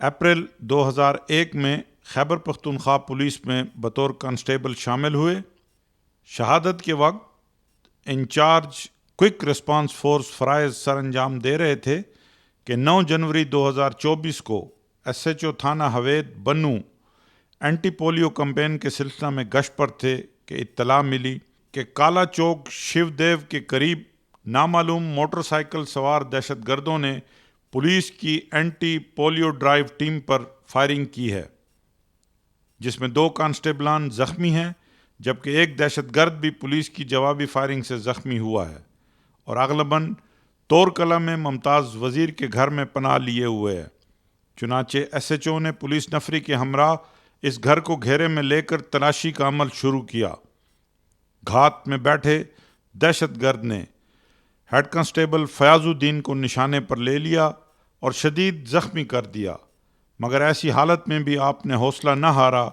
اپریل 2001 میں خیبر پختونخوا پولیس میں بطور کانسٹیبل شامل ہوئے. شہادت کے وقت انچارج کوئک ریسپانس فورس فرائض سر انجام دے رہے تھے کہ 9 جنوری 2024 کو SHO تھانہ حوید بنو اینٹی پولیو کمپین کے سلسلہ میں گشت پر تھے کہ اطلاع ملی کہ کالا چوک شیو دیو کے قریب نامعلوم موٹر سائیکل سوار دہشت گردوں نے پولیس کی اینٹی پولیو ڈرائیو ٹیم پر فائرنگ کی ہے، جس میں 2 کانسٹیبلان زخمی ہیں جبکہ ایک دہشت گرد بھی پولیس کی جوابی فائرنگ سے زخمی ہوا ہے اور اغلباً تورکلا میں ممتاز وزیر کے گھر میں پناہ لیے ہوئے ہے. چنانچہ SHO نے پولیس نفری کے ہمراہ اس گھر کو گھیرے میں لے کر تلاشی کا عمل شروع کیا. گھات میں بیٹھے دہشت گرد نے ہیڈ کانسٹیبل فیاض الدین کو نشانے پر لے لیا اور شدید زخمی کر دیا، مگر ایسی حالت میں بھی آپ نے حوصلہ نہ ہارا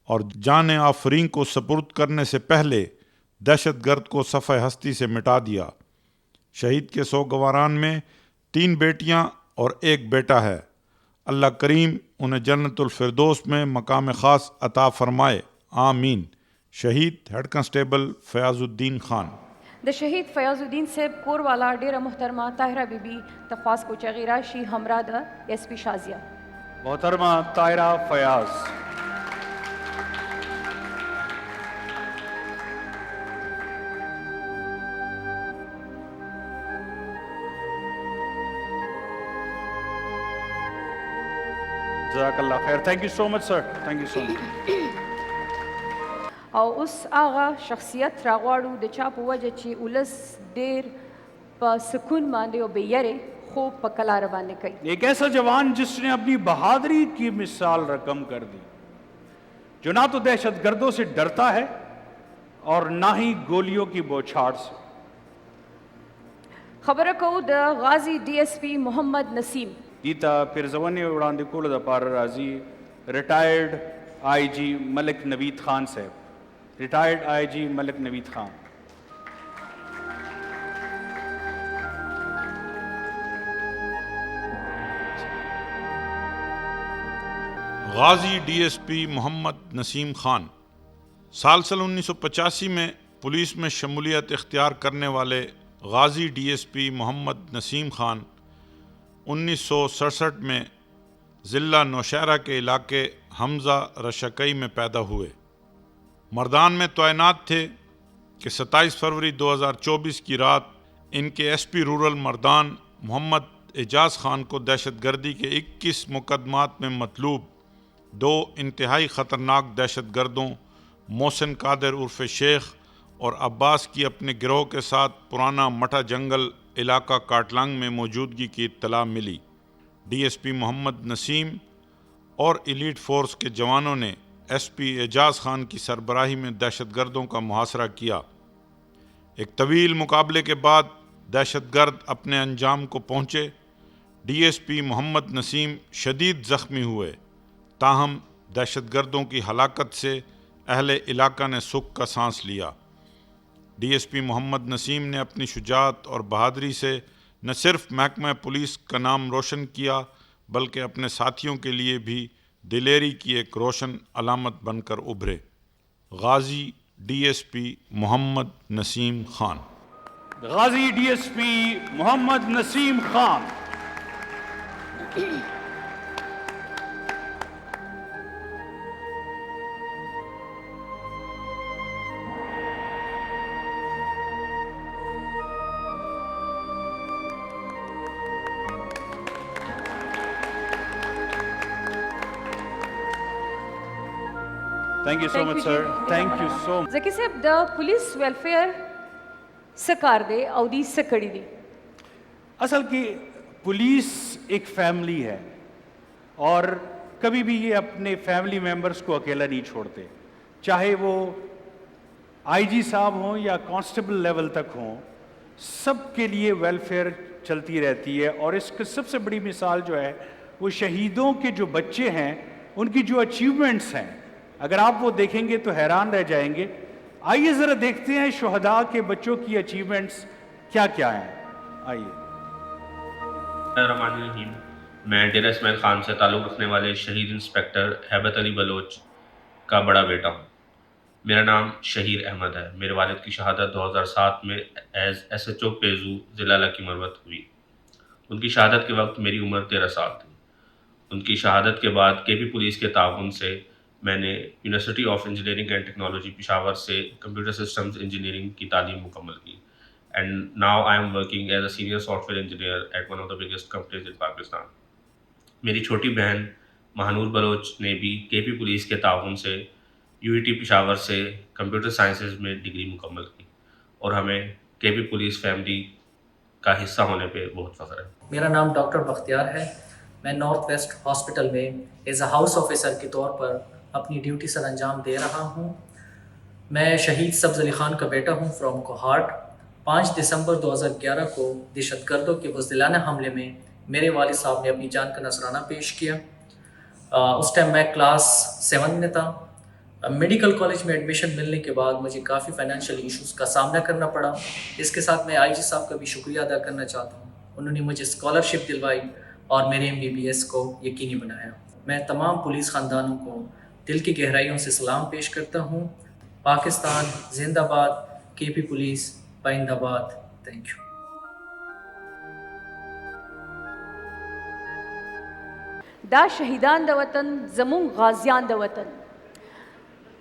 اور جان آفرین کو سپرد کرنے سے پہلے دہشت گرد کو صفحہ ہستی سے مٹا دیا. شہید کے سوگواران میں 3 بیٹیاں اور 1 بیٹا ہے. اللہ کریم انہیں جنت الفردوس میں مقام خاص عطا فرمائے، آمین. شہید ہیڈ کانسٹیبل فیاض الدین خان. د شہید فیاض الدین صاحب کور والا ڈیرہ محترمہ طاہرہ بی بی تفاس کو چغیراشی ہمراہ دا SP شازیہ. محترمہ طاہرہ فیاض. جزاک اللہ خیر. Thank you so much sir, thank you so much. او اس آغا شخصیت راغواړو د چا په وجه چې ولس ډیر په سکون باندې او بې یرې خوب په کلاره باندې کوي. ایک ایسا جوان جس نے اپنی بہادری کی مثال رقم کر دی، جو نہ تو دہشت گردوں سے ڈرتا ہے اور نہ ہی گولیوں کی بوچھاڑ سے. خبره کوو د غازی DSP محمد نسیم. دیتا پرزونی وړاندې کولو دپاره راځي ریٹائرڈ IG ملک نوید خان صاحب. ریٹائرڈ IG ملک نوید خان. غازی DSP محمد نسیم خان سال 1985 میں پولیس میں شمولیت اختیار کرنے والے غازی DSP محمد نسیم خان 1967 میں ضلع نوشہرہ کے علاقے حمزہ رشکئی میں پیدا ہوئے. مردان میں تعینات تھے کہ 27 فروری 2024 کی رات ان کے SP رورل مردان محمد اعجاز خان کو دہشت گردی کے 21 مقدمات میں مطلوب 2 انتہائی خطرناک دہشت گردوں محسن قادر عرف شیخ اور عباس کی اپنے گروہ کے ساتھ پرانا مٹھا جنگل علاقہ کاٹلانگ میں موجودگی کی اطلاع ملی. DSP محمد نسیم اور ایلیٹ فورس کے جوانوں نے SP اعجاز خان کی سربراہی میں دہشت گردوں کا محاصرہ کیا. ایک طویل مقابلے کے بعد دہشت گرد اپنے انجام کو پہنچے. DSP محمد نسیم شدید زخمی ہوئے، تاہم دہشت گردوں کی ہلاکت سے اہل علاقہ نے سکھ کا سانس لیا. DSP محمد نسیم نے اپنی شجاعت اور بہادری سے نہ صرف محکمہ پولیس کا نام روشن کیا بلکہ اپنے ساتھیوں کے لیے بھی دلیری کی ایک روشن علامت بن کر ابھرے. غازی DSP Muhammad Naseem Khan. Ghazi DSP Muhammad Naseem Khan. Thank you so much, sir. Thank you so much. Zaki صاحب د پولیس ویلفیئر سکار دے او دی سکڑی دی. اصل کی پولیس ایک فیملی ہے اور کبھی بھی یہ اپنے فیملی ممبرس کو اکیلا نہیں چھوڑتے, چاہے وہ IG صاحب ہوں یا کانسٹیبل لیول تک ہوں, سب کے لیے ویلفیئر چلتی رہتی ہے. اور اس کی سب سے بڑی مثال جو ہے وہ شہیدوں کے جو بچے ہیں ان کی جو اچیومنٹس ہیں, اگر آپ وہ دیکھیں گے تو حیران رہ جائیں گے. آئیے ذرا دیکھتے ہیں شہداء کے بچوں کی اچیومنٹس کیا کیا ہیں. آئیے. الرحمن الرحیم. میں ڈیرہ اسماعیل خان سے تعلق رکھنے والے شہید انسپیکٹر ہیبت علی بلوچ کا بڑا بیٹا ہوں. میرا نام شہیر احمد ہے. میرے والد کی شہادت 2007 میں ایز SHO پیزو ضلع لکی مروت ہوئی. ان کی شہادت کے وقت میری عمر 13 سال تھی. ان کی شہادت کے بعد KP پولیس کے تعاون سے میں نے university of engineering and technology Peshawar سے کمپیوٹر سسٹمز انجینئرنگ کی تعلیم مکمل کی. And now I am working as a senior software engineer at one of the biggest companies in Pakistan. میری چھوٹی بہن مہانور بلوچ نے بھی KP پولیس کے تعاون سے UET پشاور سے کمپیوٹر سائنسز میں ڈگری مکمل کی, اور ہمیں KP پولیس فیملی کا حصہ ہونے پہ بہت فخر ہے. میرا نام ڈاکٹر بختیار ہے. میں نارتھ ویسٹ ہاسپٹل میں ایز اے ہاؤس آفیسر کے طور پر اپنی ڈیوٹی سر انجام دے رہا ہوں. میں شہید سبز علی خان کا بیٹا ہوں فرام کوہاٹ. 5 دسمبر 2011 کو دہشت گردوں کے بزدلانہ حملے میں میرے والد صاحب نے اپنی جان کا نذرانہ پیش کیا. اس ٹائم میں کلاس 7 میں تھا. میڈیکل کالج میں ایڈمیشن ملنے کے بعد مجھے کافی فائنینشیل ایشوز کا سامنا کرنا پڑا. اس کے ساتھ میں IG صاحب کا بھی شکریہ ادا کرنا چاہتا ہوں. انہوں نے مجھے اسکالرشپ دلوائی اور میرے MBBS کو یقینی بنایا. میں تمام پولیس خاندانوں کو دل کی گہرائیوں سے سلام پیش کرتا ہوں. پاکستان زندہ باد. KP پولیس پائندہ باد. Thank you. دا شہیدان دا وطن زمون غازیان دا وطن.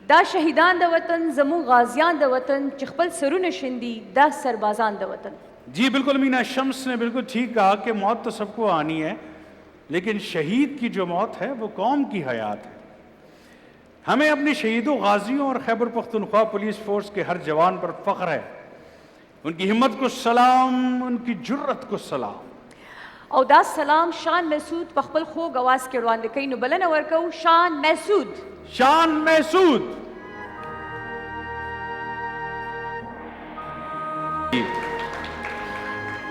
دا شہیدان دا وطن زمون غازیان دا وطن چې خپل سرونه شندي دا سربازان دا وطن. جی بالکل مینا شمس نے بالکل ٹھیک کہا کہ موت تو سب کو آنی ہے, لیکن شہید کی جو موت ہے وہ قوم کی حیات ہے. ہمیں اپنے شہیدوں, غازیوں اور خیبر پختونخوا پولیس فورس کے ہر جوان پر فخر ہے. ان کی ہمت کو سلام, ان کی جرت کو سلام. او دا سلام شان محسود په خپل خوږ اواز کې وړاندې کوي. نو بلنه ورکوو شان محسود. شان محسود.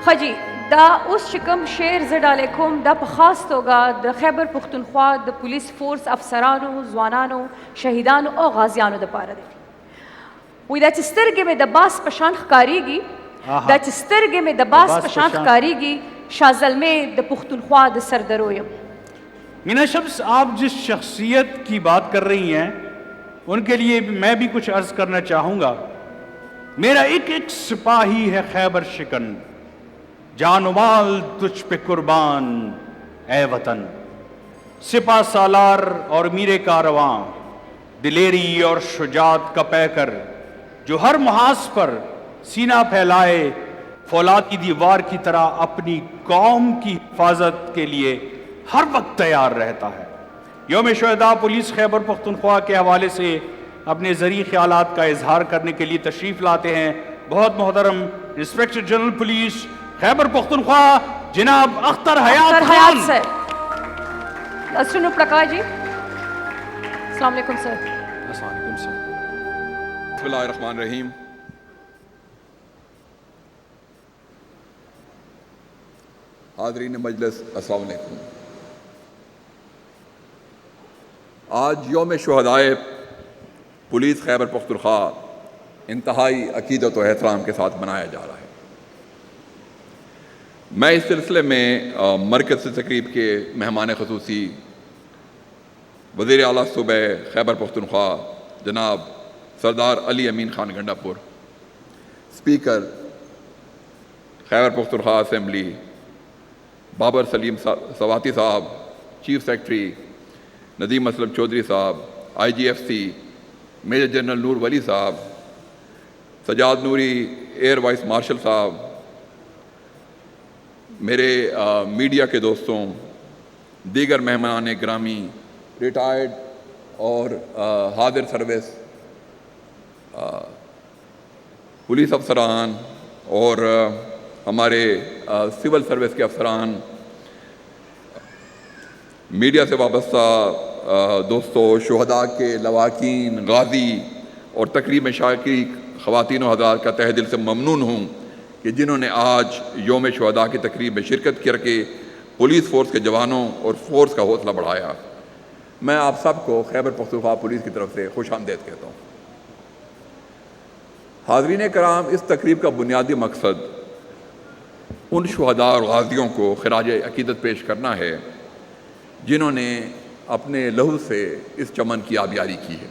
خجی دا اوس چې کوم شعر زه ډالې کوم دا په خاص توګه د خیبر پختونخوا د پولیس فورس افسرانو, ځوانانو, شهیدانو او غازیانو دپاره دی. وایي دا چې سترګې مې د باس په شان ښکارېږي, دا چې سترګې مې د باس په شان ښکارېږي, شاه زلمې د پختونخوا د سردرو یم. مینا شمس, آپ جس شخصیت کی بات کر رہی ہیں ان کے لیے میں بھی کچھ عرض کرنا چاہوں گا. میرا ایک ایک سپاہی ہے خیبر شکن, جان و مال تجھ پہ قربان اے وطن. سپاہ سالار اور میرے کارواں, دلیری اور شجاعت کا پیکر, جو ہر محاذ پر سینہ پھیلائے فولاد کی دیوار کی طرح اپنی قوم کی حفاظت کے لیے ہر وقت تیار رہتا ہے. یوم شہداء پولیس خیبر پختونخوا کے حوالے سے اپنے ذریع خیالات کا اظہار کرنے کے لیے تشریف لاتے ہیں بہت محترم inspector general police Khyber Pakhtunkhwa جناب اختر حیات خان. اسٹنو پرکاش جی, السلام علیکم سر. السلام علیکم سر. بسم اللہ الرحمن الرحیم. حاضرین مجلس السلام علیکم. آج یوم شہدائے پولیس خیبر پختونخوا انتہائی عقیدت و احترام کے ساتھ منایا جا رہا ہے. میں اس سلسلے میں مرکز سے تقریب کے مہمان خصوصی وزیر اعلیٰ صوبہ خیبر پختونخوا جناب سردار علی امین خان گنڈا پور، اسپیکر خیبر پختونخوا اسمبلی بابر سلیم سواتی صاحب، چیف سیکرٹری ندیم اسلم چودھری صاحب، IGFC میجر جنرل نور ولی صاحب، سجاد نوری ایئر وائس مارشل صاحب، میرے میڈیا کے دوستوں، دیگر مہمان گرامی، ریٹائرڈ اور حاضر سروس پولیس افسران اور ہمارے سول سروس کے افسران، میڈیا سے وابستہ دوستوں، شہداء کے لواحقین، غازی اور تقریب میں شارکین خواتین و حضرات کا تہہ دل سے ممنون ہوں کہ جنہوں نے آج یوم شہداء کی تقریب میں شرکت کر کے پولیس فورس کے جوانوں اور فورس کا حوصلہ بڑھایا۔ میں آپ سب کو خیبر پختونخوا پولیس کی طرف سے خوش آمدید کہتا ہوں۔ حاضرین کرام، اس تقریب کا بنیادی مقصد ان شہداء اور غازیوں کو خراج عقیدت پیش کرنا ہے جنہوں نے اپنے لہو سے اس چمن کی آبیاری کی ہے،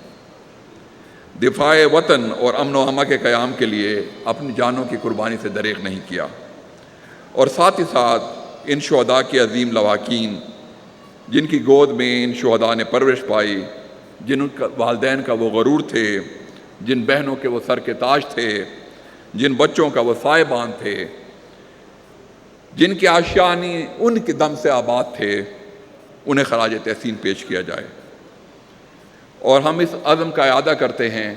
دفاع وطن اور امن و امان کے قیام کے لیے اپنی جانوں کی قربانی سے دریغ نہیں کیا، اور ساتھ ہی ساتھ ان شہداء کے عظیم لواحقین جن کی گود میں ان شہداء نے پرورش پائی، جن والدین کا وہ غرور تھے، جن بہنوں کے وہ سر کے تاج تھے، جن بچوں کا وہ سائبان تھے، جن کے آشیانے ان کے دم سے آباد تھے، انہیں خراج تحسین پیش کیا جائے۔ اور ہم اس عزم کا اعادہ کرتے ہیں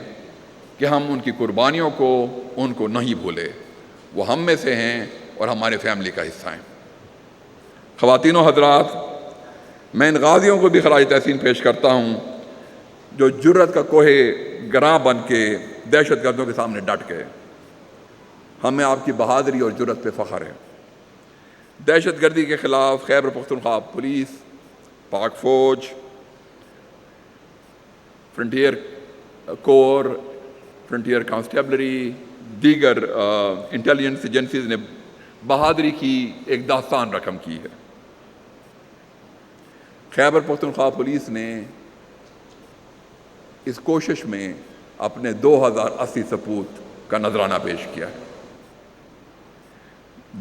کہ ہم ان کی قربانیوں کو ان کو نہیں بھولے، وہ ہم میں سے ہیں اور ہمارے فیملی کا حصہ ہیں۔ خواتین و حضرات، میں ان غازیوں کو بھی خراج تحسین پیش کرتا ہوں جو جرت کا کوہ گراں بن کے دہشت گردوں کے سامنے ڈٹ گئے۔ ہمیں آپ کی بہادری اور جرت پہ فخر ہے۔ دہشت گردی کے خلاف خیبر پختونخوا پولیس، پاک فوج، فرنٹیئر کور، فرنٹیئر کانسٹیبلری، دیگر انٹیلیجنس ایجنسیز نے بہادری کی ایک داستان رقم کی ہے۔ خیبر پختونخوا پولیس نے اس کوشش میں اپنے 2080 سپوت کا نذرانہ پیش کیا ہے۔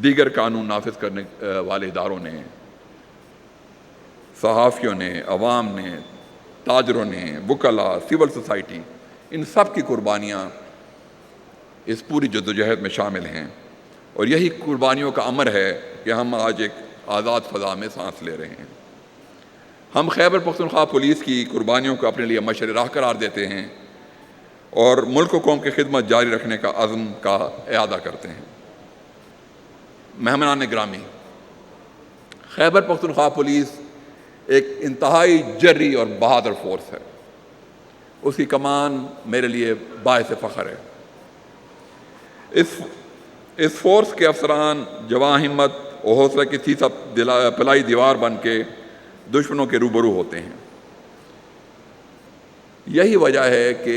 دیگر قانون نافذ کرنے والے اداروں نے، صحافیوں نے، عوام نے، تاجروں نے، وکلاء، سول سوسائٹی، ان سب کی قربانیاں اس پوری جدوجہد میں شامل ہیں، اور یہی قربانیوں کا امر ہے کہ ہم آج ایک آزاد فضا میں سانس لے رہے ہیں۔ ہم خیبر پختونخوا پولیس کی قربانیوں کو اپنے لیے مشعل راہ قرار دیتے ہیں اور ملک و قوم کی خدمت جاری رکھنے کا عزم کا اعادہ کرتے ہیں۔ مہمانان گرامی، خیبر پختونخوا پولیس ایک انتہائی جری اور بہادر فورس ہے۔ اس کی کمان میرے لیے باعث فخر ہے۔ اس فورس کے افسران جواں ہمت اور حوصلہ کی تیسا پلائی دیوار بن کے دشمنوں کے روبرو ہوتے ہیں۔ یہی وجہ ہے کہ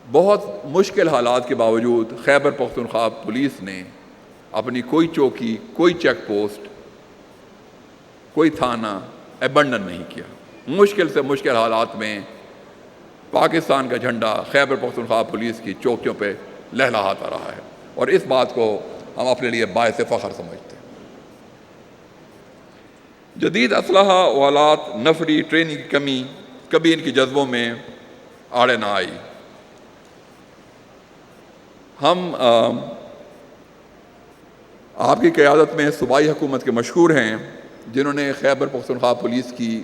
بہت مشکل حالات کے باوجود خیبر پختونخوا پولیس نے اپنی کوئی چوکی، کوئی چیک پوسٹ، کوئی تھانہ ایبنڈن نہیں کیا۔ مشکل سے مشکل حالات میں پاکستان کا جھنڈا خیبر پختونخوا پولیس کی چوکیوں پہ لہلہاتا رہا ہے، اور اس بات کو ہم اپنے لیے باعث فخر سمجھتے ہیں۔ جدید اسلحہ و آلات، نفری ٹریننگ کی کمی کبھی ان کی جذبوں میں آڑے نہ آئی۔ ہم آپ کی قیادت میں صوبائی حکومت کے مشکور ہیں جنہوں نے خیبر پختونخوا پولیس کی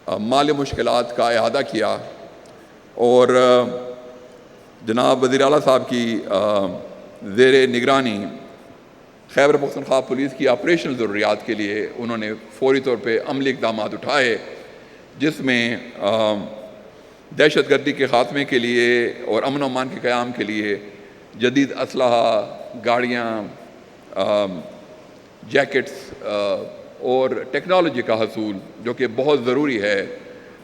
مالی مشکلات کا اعادہ کیا، اور جناب وزیر اعلیٰ صاحب کی زیر نگرانی خیبر پختونخوا پولیس کی آپریشنل ضروریات کے لیے انہوں نے فوری طور پہ عملی اقدامات اٹھائے، جس میں دہشت گردی کے خاتمے کے لیے اور امن و امان کے قیام کے لیے جدید اسلحہ، گاڑیاں، جیکٹس اور ٹیکنالوجی کا حصول، جو کہ بہت ضروری ہے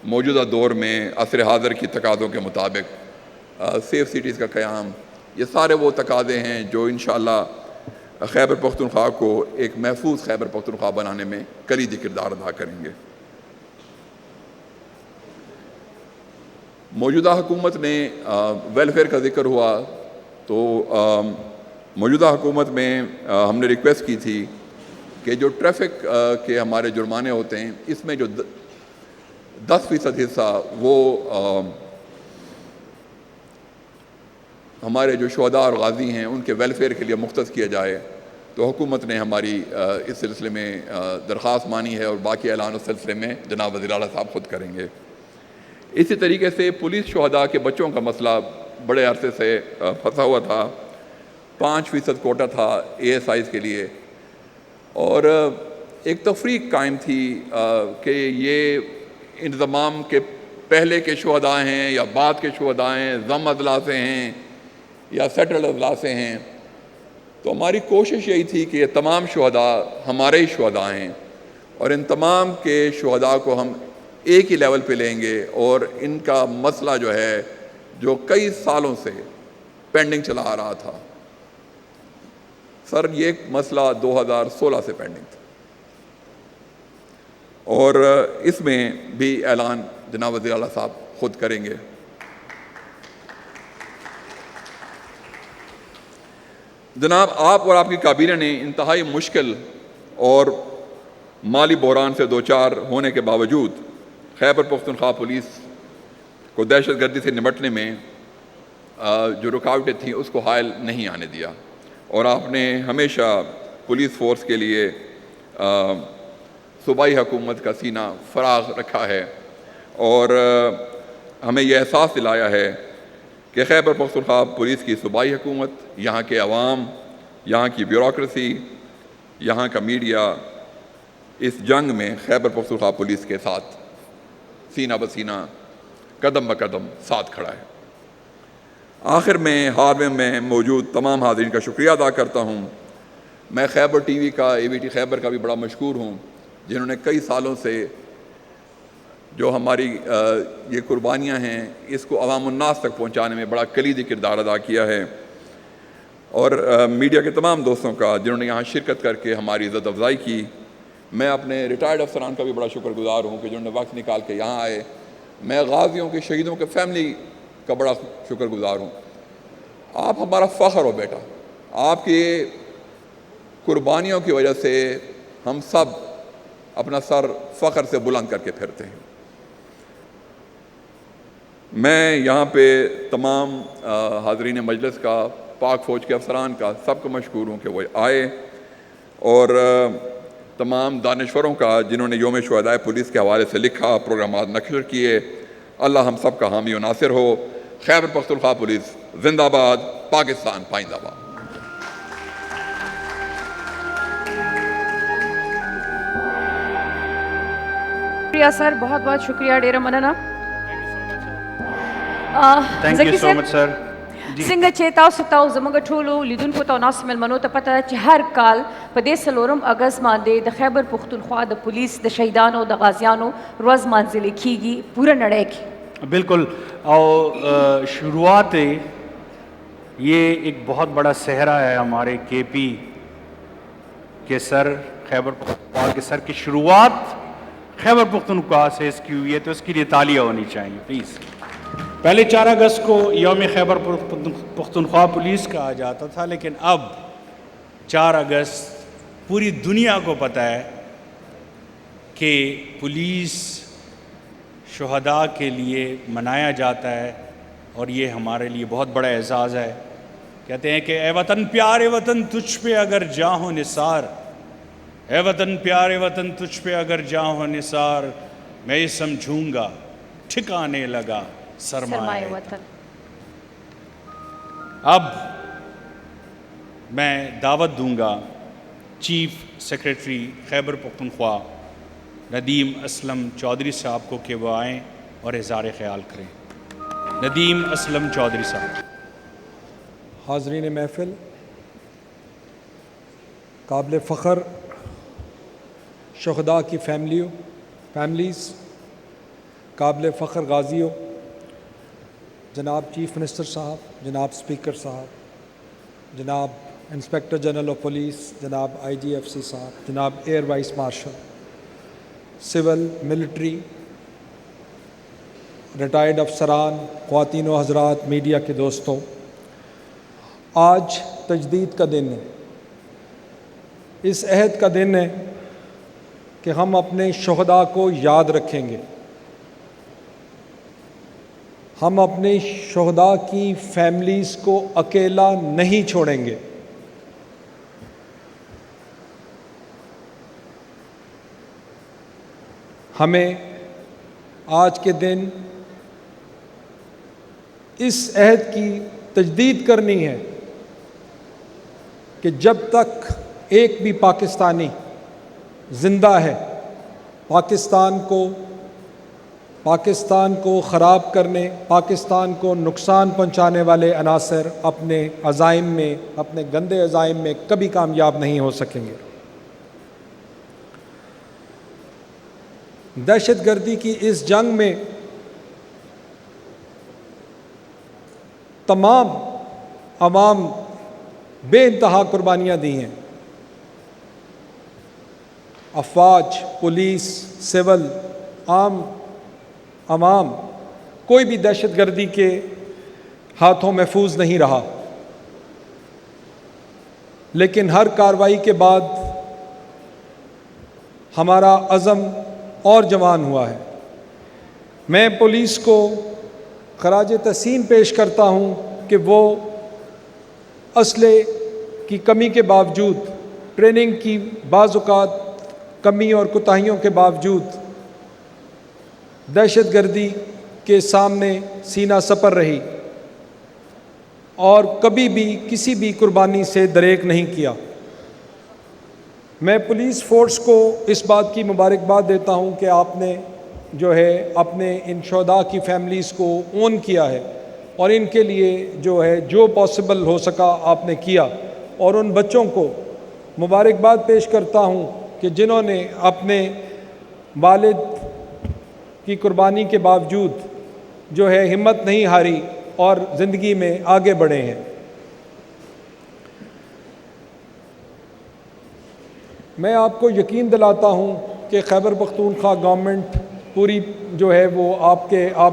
موجودہ دور میں عصر حاضر کی تقاضوں کے مطابق، سیف سٹیز کا قیام، یہ سارے وہ تقاضے ہیں جو انشاءاللہ خیبر پختونخوا کو ایک محفوظ خیبر پختونخوا بنانے میں کلیدی کردار ادا کریں گے۔ موجودہ حکومت نے ویلفیئر کا ذکر ہوا تو موجودہ حکومت میں ہم نے ریکویسٹ کی تھی کہ جو ٹریفک کے ہمارے جرمانے ہوتے ہیں اس میں جو 10% حصہ وہ ہمارے جو شہداء اور غازی ہیں ان کے ویلفیئر کے لیے مختص کیا جائے. تو حکومت نے ہماری اس سلسلے میں درخواست مانی ہے اور باقی اعلان اس سلسلے میں جناب وزیر اعلیٰ صاحب خود کریں گے. اسی طریقے سے پولیس شہداء کے بچوں کا مسئلہ بڑے عرصے سے پھنسا ہوا تھا. 5% کوٹا تھا ASIs کے لیے اور ایک تفریق قائم تھی کہ یہ انضمام کے پہلے کے شہداء ہیں یا بعد کے شہداء ہیں، ضم اضلاع سے ہیں یا سیٹلڈ اضلاع سے ہیں. تو ہماری کوشش یہی تھی کہ یہ تمام شہداء ہمارے ہی شہداء ہیں اور ان تمام کے شہداء کو ہم ایک ہی لیول پہ لیں گے اور ان کا مسئلہ جو ہے جو کئی سالوں سے پینڈنگ چلا آ رہا تھا. سر یہ مسئلہ 2016 سے پینڈنگ تھا اور اس میں بھی اعلان جناب وزیر اعلیٰ صاحب خود کریں گے. جناب آپ اور آپ کی کابینہ نے انتہائی مشکل اور مالی بحران سے دوچار ہونے کے باوجود خیبر پختونخوا پولیس کو دہشت گردی سے نمٹنے میں جو رکاوٹیں تھیں اس کو حائل نہیں آنے دیا اور آپ نے ہمیشہ پولیس فورس کے لیے صوبائی حکومت کا سینہ فراغ رکھا ہے اور ہمیں یہ احساس دلایا ہے کہ خیبر پختونخوا پولیس کی صوبائی حکومت، یہاں کے عوام، یہاں کی بیوروکریسی، یہاں کا میڈیا اس جنگ میں خیبر پختونخوا پولیس کے ساتھ سینہ بسینہ قدم بقدم ساتھ کھڑا ہے. آخر میں ہارمے میں موجود تمام حاضرین کا شکریہ ادا کرتا ہوں. میں خیبر ٹی وی کا ABT خیبر کا بھی بڑا مشکور ہوں جنہوں نے کئی سالوں سے جو ہماری یہ قربانیاں ہیں اس کو عوام الناس تک پہنچانے میں بڑا کلیدی کردار ادا کیا ہے اور میڈیا کے تمام دوستوں کا جنہوں نے یہاں شرکت کر کے ہماری عزت افزائی کی. میں اپنے ریٹائرڈ افسران کا بھی بڑا شکر گزار ہوں کہ جنہوں نے وقت نکال کے یہاں آئے. میں غازیوں کے شہیدوں کے فیملی کا بڑا شکر گزار ہوں. آپ ہمارا فخر ہو بیٹا. آپ کی قربانیوں کی وجہ سے ہم سب اپنا سر فخر سے بلند کر کے پھرتے ہیں. میں یہاں پہ تمام حاضرین مجلس کا، پاک فوج کے افسران کا سب کو مشکور ہوں کہ وہ آئے اور تمام دانشوروں کا جنہوں نے یوم شہدائے پولیس کے حوالے سے لکھا، پروگرامات نشر کیے. اللہ ہم سب کا حامی و ناصر ہو. خیبر پختونخوا پولیس زندہ باد، پاکستان پائندہ باد. شکریہ سر، بہت بہت شکریہ. ډیره مننه. Thank you so much, sir. څنګه چې تاسو ته زموږ ټولو لیدونکو ته او ناستو مېلمنو ته پته ده چې هر کال په دې 4 اګست باندې د خیبر پختونخوا د پولیس د شهیدانو د غازیانو ورځ مانځلې کیږي پوره نړۍ کې. بالکل. اور شروعات یہ ایک بہت بڑا صحرا ہے ہمارے KP کے سر، خیبر پختونخوا کے سر کی شروعات خیبر پختونخوا سے اس کی ہوئی ہے تو اس کے لیے تالیاں ہونی چاہیے پلیز. پہلے 4 اگست کو یوم خیبر پختونخوا پولیس کہا جاتا تھا، لیکن اب 4 اگست پوری دنیا کو پتہ ہے کہ پولیس شہداء کے لیے منایا جاتا ہے اور یہ ہمارے لیے بہت بڑا اعزاز ہے. کہتے ہیں کہ اے وطن پیارے وطن تجھ پہ اگر جاں ہو نثار، اے وطن پیارے وطن تجھ پہ اگر جاں ہو نثار، میں یہ سمجھوں گا ٹھکانے لگا سرمایہ وطن. اب میں دعوت دوں گا چیف سیکریٹری خیبر پختونخوا ندیم اسلم چودھری صاحب کو کہ وہ آئیں اور اظہار خیال کریں. ندیم اسلم چودھری صاحب. حاضرین محفل، قابل فخر شہداء کی فیملیز، قابل فخر غازیوں، جناب چیف منسٹر صاحب، جناب اسپیکر صاحب، جناب انسپیکٹر جنرل آف پولیس، جناب IGFC صاحب، جناب air vice marshal, civil, military, retired افسران، خواتین و حضرات، میڈیا کے دوستوں، آج تجدید کا دن ہے۔ اس عہد کا دن ہے کہ ہم اپنے شہداء کو یاد رکھیں گے، ہم اپنے شہداء کی فیملیز کو اکیلا نہیں چھوڑیں گے۔ ہمیں آج کے دن اس عہد کی تجدید کرنی ہے کہ جب تک ایک بھی پاکستانی زندہ ہے، پاکستان کو خراب کرنے، پاکستان کو نقصان پہنچانے والے عناصر اپنے عزائم میں، اپنے گندے عزائم میں کبھی کامیاب نہیں ہو سکیں گے۔ دہشت گردی کی اس جنگ میں تمام عوام بے انتہا قربانیاں دی ہیں۔ افواج، پولیس، سول، عوام، کوئی بھی دہشت گردی کے ہاتھوں محفوظ نہیں رہا، لیکن ہر کارروائی کے بعد ہمارا عزم اور جوان ہوا ہے۔ میں پولیس کو خراج تحسین پیش کرتا ہوں کہ وہ اسلحے کی کمی کے باوجود، ٹریننگ کی بعض اوقات کمی اور کوتاہیوں کے باوجود دہشت گردی کے سامنے سینہ سپر رہی اور کبھی بھی کسی بھی قربانی سے دریغ نہیں کیا۔ میں پولیس فورس کو اس بات کی مبارکباد دیتا ہوں کہ آپ نے جو ہے اپنے ان شہداء کی فیملیز کو اون کیا ہے اور ان کے لیے جو ہے جو پاسبل ہو سکا آپ نے کیا، اور ان بچوں کو مبارکباد پیش کرتا ہوں کہ جنہوں نے اپنے والد کی قربانی کے باوجود جو ہے ہمت نہیں ہاری اور زندگی میں آگے بڑھے ہیں۔ میں آپ کو یقین دلاتا ہوں کہ خیبر پختونخوا گورنمنٹ پوری جو ہے وہ آپ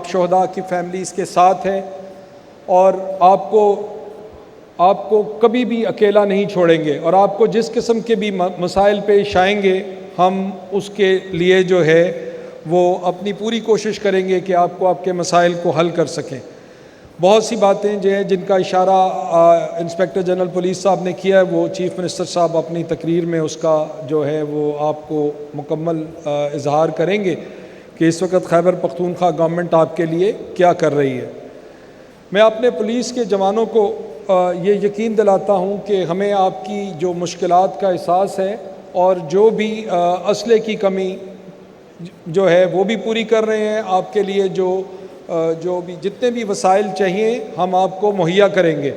شہداء کی فیملیز کے ساتھ ہے اور آپ کو کبھی بھی اکیلا نہیں چھوڑیں گے، اور آپ کو جس قسم کے بھی مسائل پیش آئیں گے ہم اس کے لیے جو ہے وہ اپنی پوری کوشش کریں گے کہ آپ کو آپ کے مسائل کو حل کر سکیں۔ بہت سی باتیں جو ہیں جن کا اشارہ انسپیکٹر جنرل پولیس صاحب نے کیا ہے، وہ چیف منسٹر صاحب اپنی تقریر میں اس کا جو ہے وہ آپ کو مکمل اظہار کریں گے کہ اس وقت خیبر پختونخوا گورنمنٹ آپ کے لیے کیا کر رہی ہے۔ میں اپنے پولیس کے جوانوں کو یہ یقین دلاتا ہوں کہ ہمیں آپ کی جو مشکلات کا احساس ہے اور جو بھی اسلحے کی کمی جو ہے وہ بھی پوری کر رہے ہیں، آپ کے لیے جو بھی جتنے بھی وسائل چاہیے ہم آپ کو مہیا کریں گے۔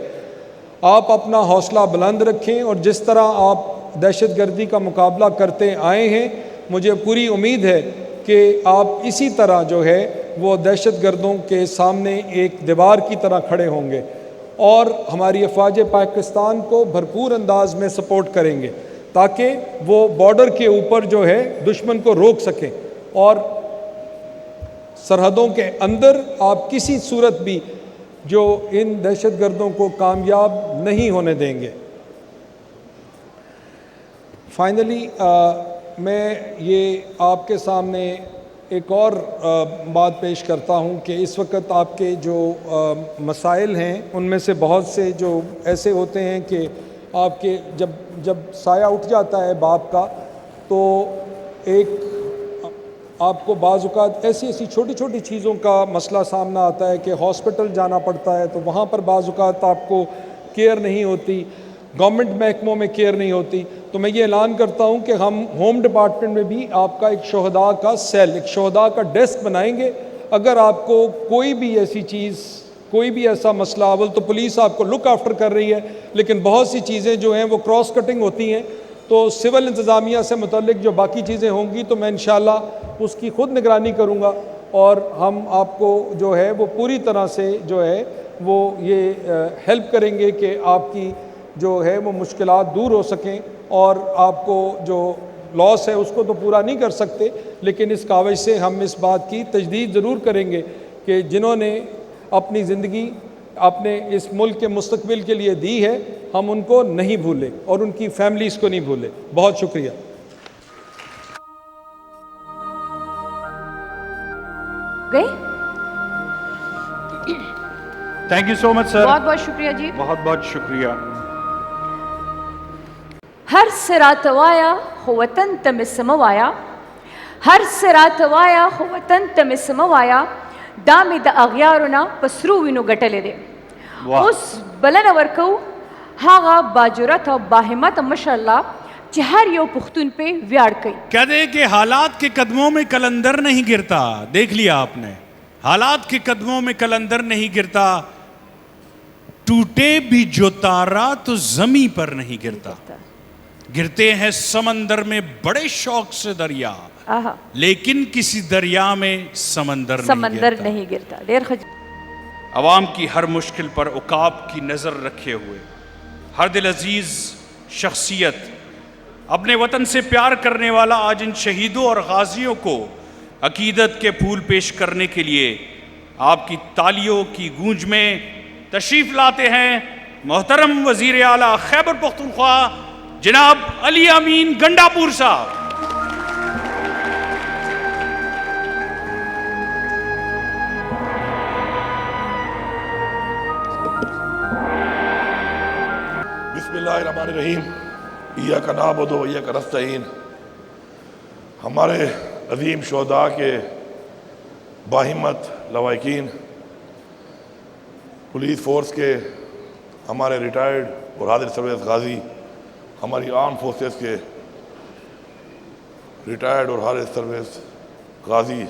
آپ اپنا حوصلہ بلند رکھیں اور جس طرح آپ دہشت گردی کا مقابلہ کرتے آئے ہیں، مجھے پوری امید ہے کہ آپ اسی طرح جو ہے وہ دہشت گردوں کے سامنے ایک دیوار کی طرح کھڑے ہوں گے اور ہماری افواج پاکستان کو بھرپور انداز میں سپورٹ کریں گے تاکہ وہ بارڈر کے اوپر جو ہے دشمن کو روک سکیں اور سرحدوں کے اندر آپ کسی صورت بھی جو ان دہشت گردوں کو کامیاب نہیں ہونے دیں گے۔ فائنلی میں یہ آپ کے سامنے ایک اور بات پیش کرتا ہوں کہ اس وقت آپ کے جو مسائل ہیں ان میں سے بہت سے جو ایسے ہوتے ہیں کہ آپ کے جب سایہ اٹھ جاتا ہے باپ کا تو ایک آپ کو بعض اوقات ایسی چھوٹی چھوٹی چیزوں کا مسئلہ سامنا آتا ہے کہ ہاسپٹل جانا پڑتا ہے تو وہاں پر بعض اوقات آپ کو کیئر نہیں ہوتی، گورنمنٹ محکموں میں کیئر نہیں ہوتی۔ تو میں یہ اعلان کرتا ہوں کہ ہم ہوم ڈپارٹمنٹ میں بھی آپ کا ایک شہداء کا سیل، ایک شہداء کا ڈیسک بنائیں گے۔ اگر آپ کو کوئی بھی ایسی چیز، کوئی بھی ایسا مسئلہ، اول تو پولیس آپ کو لک آفٹر کر رہی ہے لیکن بہت سی چیزیں جو ہیں وہ کراس کٹنگ ہوتی ہیں، تو سول انتظامیہ سے متعلق جو باقی چیزیں ہوں گی تو میں انشاءاللہ اس کی خود نگرانی کروں گا اور ہم آپ کو جو ہے وہ پوری طرح سے جو ہے وہ یہ ہیلپ کریں گے کہ آپ کی جو ہے وہ مشکلات دور ہو سکیں، اور آپ کو جو لاس ہے اس کو تو پورا نہیں کر سکتے لیکن اس کاوش سے ہم اس بات کی تجدید ضرور کریں گے کہ جنہوں نے اپنی زندگی اپنے اس ملک کے مستقبل کے لیے دی ہے، ہم ان کو نہیں بھولیں اور ان کی فیملیز کو نہیں بھولیں. بہت شکریہ. گئے؟ تھینک یو سو مچ سر. بہت بہت شکریہ جی. بہت بہت شکریہ. ہر سراتوایا ہو وطن تمسموایا، ہر سراتوایا ہو وطن تمسموایا، دامي د اغیارنا پسرو وینو گټلې دي. اوس بلنه ورکو هغه باجرت او باهمت ماشاءاللہ چې هر یو پختون پہ ویاړ کوي. کہتے ہیں کہ حالات کے قدموں میں کلندر نہیں گرتا. دیکھ لیا آپ نے، حالات کے قدموں میں کلندر نہیں گرتا، ٹوٹے بھی جو تارا تو زمیں پر نہیں گرتا. گرتے ہیں سمندر میں بڑے شوق سے دریا، لیکن کسی دریا میں سمندر نہیں گرتا. عوام کی ہر مشکل پر عقاب کی نظر رکھے ہوئے ہر دل عزیز شخصیت، اپنے وطن سے پیار کرنے والا، آج ان شہیدوں اور غازیوں کو عقیدت کے پھول پیش کرنے کے لیے آپ کی تالیوں کی گونج میں تشریف لاتے ہیں محترم وزیر اعلیٰ خیبر پختونخوا جناب علی امین گنڈاپور صاحب. بسم اللہ الرحمن الرحیم. ایاک نعبد و ایاک نستعین. ہمارے عظیم شہداء کے باہمت لواحقین، پولیس فورس کے ہمارے ریٹائرڈ اور حاضر سروس غازی، ہماری آرم فورسز کے ریٹائرڈ اور حاضر سروس غازی،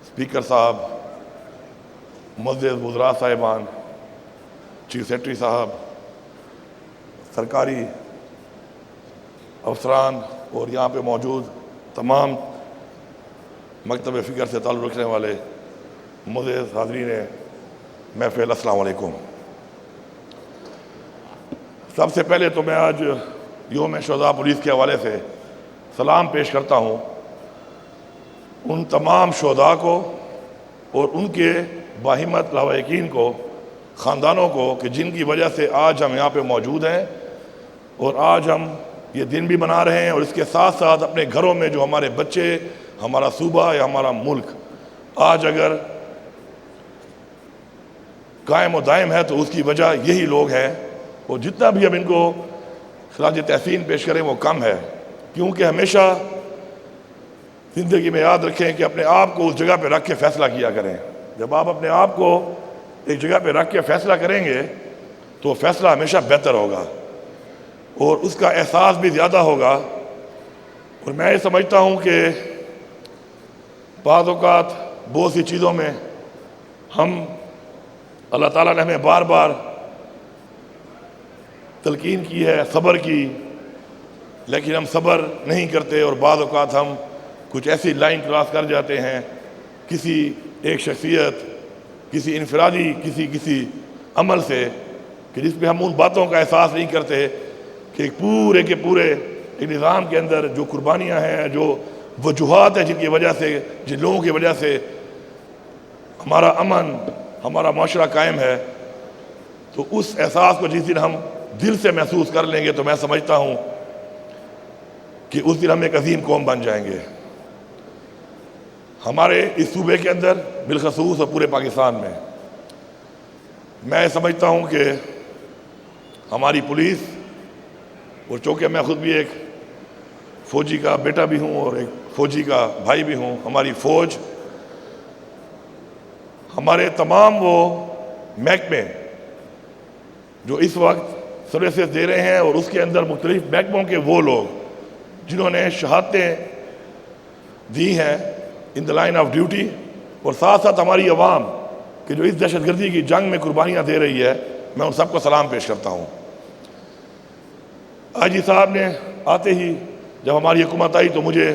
اسپیکر صاحب، معزز وزراء صاحبان، چیف سیکرٹری صاحب، سرکاری افسران اور یہاں پہ موجود تمام مکتب فکر سے تعلق رکھنے والے معزز حاضرین محفل، السلام علیکم. سب سے پہلے تو میں آج یوم شہداء پولیس کے حوالے سے سلام پیش کرتا ہوں ان تمام شہداء کو اور ان کے باہمت لاواحقین کو، خاندانوں کو، کہ جن کی وجہ سے آج ہم یہاں پہ موجود ہیں اور آج ہم یہ دن بھی منا رہے ہیں، اور اس کے ساتھ ساتھ اپنے گھروں میں جو ہمارے بچے، ہمارا صوبہ یا ہمارا ملک آج اگر قائم و دائم ہے تو اس کی وجہ یہی لوگ ہیں. اور جتنا بھی ہم ان کو خراج تحسین پیش کریں وہ کم ہے، کیونکہ ہمیشہ زندگی میں یاد رکھیں کہ اپنے آپ کو اس جگہ پہ رکھ کے فیصلہ کیا کریں. جب آپ اپنے آپ کو ایک جگہ پہ رکھ کے فیصلہ کریں گے تو فیصلہ ہمیشہ بہتر ہوگا اور اس کا احساس بھی زیادہ ہوگا. اور میں یہ سمجھتا ہوں کہ بعض اوقات بہت سی چیزوں میں ہم اللہ تعالیٰ نے ہمیں بار بار تلقین کی ہے صبر کی، لیکن ہم صبر نہیں کرتے اور بعض اوقات ہم کچھ ایسی لائن کراس کر جاتے ہیں کسی ایک شخصیت، کسی انفرادی کسی عمل سے، کہ جس پہ ہم ان باتوں کا احساس نہیں کرتے کہ پورے کے پورے ایک نظام کے اندر جو قربانیاں ہیں، جو وجوہات ہیں، جن کی وجہ سے، جن لوگوں کی وجہ سے ہمارا امن، ہمارا معاشرہ قائم ہے. تو اس احساس کو جس دن ہم دل سے محسوس کر لیں گے تو میں سمجھتا ہوں کہ اس دن ہم ایک عظیم قوم بن جائیں گے. ہمارے اس صوبے کے اندر بالخصوص اور پورے پاکستان میں میں سمجھتا ہوں کہ ہماری پولیس، اور چونکہ میں خود بھی ایک فوجی کا بیٹا بھی ہوں اور ایک فوجی کا بھائی بھی ہوں، ہماری فوج، ہمارے تمام وہ محکمے جو اس وقت سروسز دے رہے ہیں، اور اس کے اندر مختلف محکموں کے وہ لوگ جنہوں نے شہادتیں دی ہیں ان دا لائن آف ڈیوٹی، اور ساتھ ساتھ ہماری عوام کہ جو اس دہشت گردی کی جنگ میں قربانیاں دے رہی ہے، میں ان سب کو سلام پیش کرتا ہوں. آئی جی صاحب نے آتے ہی جب ہماری حکومت آئی تو مجھے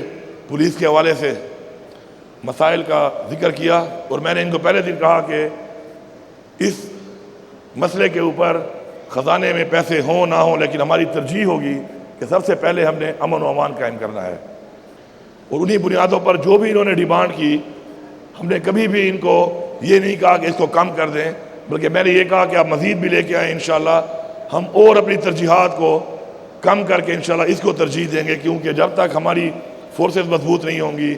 پولیس کے حوالے سے مسائل کا ذکر کیا، اور میں نے ان کو پہلے دن کہا کہ اس مسئلے کے اوپر خزانے میں پیسے ہوں نہ ہوں، لیکن ہماری ترجیح ہوگی کہ سب سے پہلے ہم نے امن و امان قائم کرنا ہے. اور انہی بنیادوں پر جو بھی انہوں نے ڈیمانڈ کی، ہم نے کبھی بھی ان کو یہ نہیں کہا کہ اس کو کم کر دیں، بلکہ میں نے یہ کہا کہ آپ مزید بھی لے کے آئیں انشاءاللہ، ہم اور اپنی ترجیحات کو کم کر کے انشاءاللہ اس کو ترجیح دیں گے، کیونکہ جب تک ہماری فورسز مضبوط نہیں ہوں گی،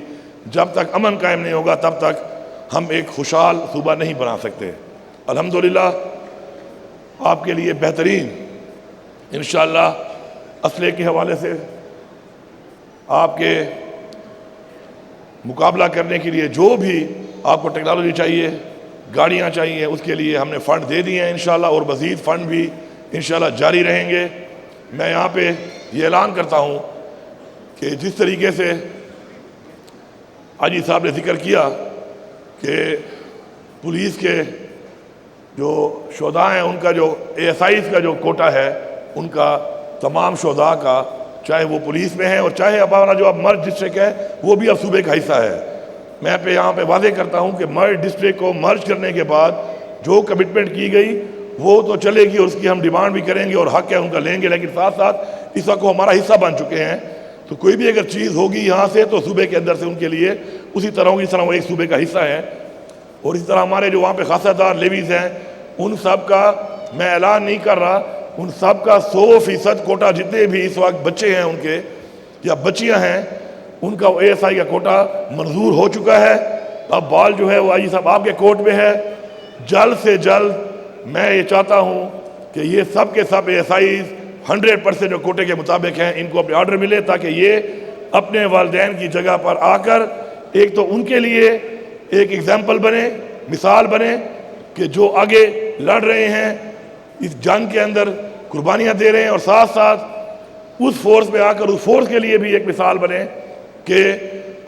جب تک امن قائم نہیں ہوگا، تب تک ہم ایک خوشحال صوبہ نہیں بنا سکتے۔ الحمدللہ آپ کے لیے بہترین انشاءاللہ اسلحے کے حوالے سے آپ کے مقابلہ کرنے کے لیے جو بھی آپ کو ٹیکنالوجی چاہیے، گاڑیاں چاہیے، اس کے لیے ہم نے فنڈ دے دیے ہیں انشاءاللہ، اور مزید فنڈ بھی انشاءاللہ جاری رہیں گے۔ میں یہاں پہ یہ اعلان کرتا ہوں کہ جس طریقے سے حاجی صاحب نے ذکر کیا کہ پولیس کے جو شہداء ہیں ان کا جو ASIs کا جو کوٹا ہے، ان کا تمام شہداء کا، چاہے وہ پولیس میں ہیں اور چاہے ہمارا جو اب مرج ڈسٹرکٹ ہے وہ بھی اب صوبے کا حصہ ہے۔ میں یہاں پہ واضح کرتا ہوں کہ مرج ڈسٹرکٹ کو مرج کرنے کے بعد جو کمٹمنٹ کی گئی وہ تو چلے گی، اور اس کی ہم ڈیمانڈ بھی کریں گے اور حق ہے ان کا لیں گے، لیکن ساتھ ساتھ اس وقت وہ ہمارا حصہ بن چکے ہیں، تو کوئی بھی اگر چیز ہوگی یہاں سے تو صوبے کے اندر سے ان کے لیے اسی طرح ہوگی، اس طرح وہ ایک صوبے کا حصہ ہے۔ اور اسی طرح ہمارے جو وہاں پہ خاصہ دار لیویز ہیں، ان سب کا میں اعلان نہیں کر رہا، ان سب کا 100% کوٹا، جتنے بھی اس وقت بچے ہیں ان کے یا بچیاں ہیں، ان کا ASI کا کوٹا منظور ہو چکا ہے۔ اب بال جو ہے وہ حاجی صاحب آپ کے کورٹ میں ہے، جلد سے جلد میں یہ چاہتا ہوں کہ یہ سب کے سب ASIs 100% جو کوٹے کے مطابق ہیں، ان کو اپنے آرڈر ملے، تاکہ یہ اپنے والدین کی جگہ پر آ کر ایک تو ان کے لیے ایک ایگزامپل بنے، مثال بنے کہ جو آگے لڑ رہے ہیں اس جنگ کے اندر، قربانیاں دے رہے ہیں، اور ساتھ ساتھ اس فورس میں آ کر اس فورس کے لیے بھی ایک مثال بنے کہ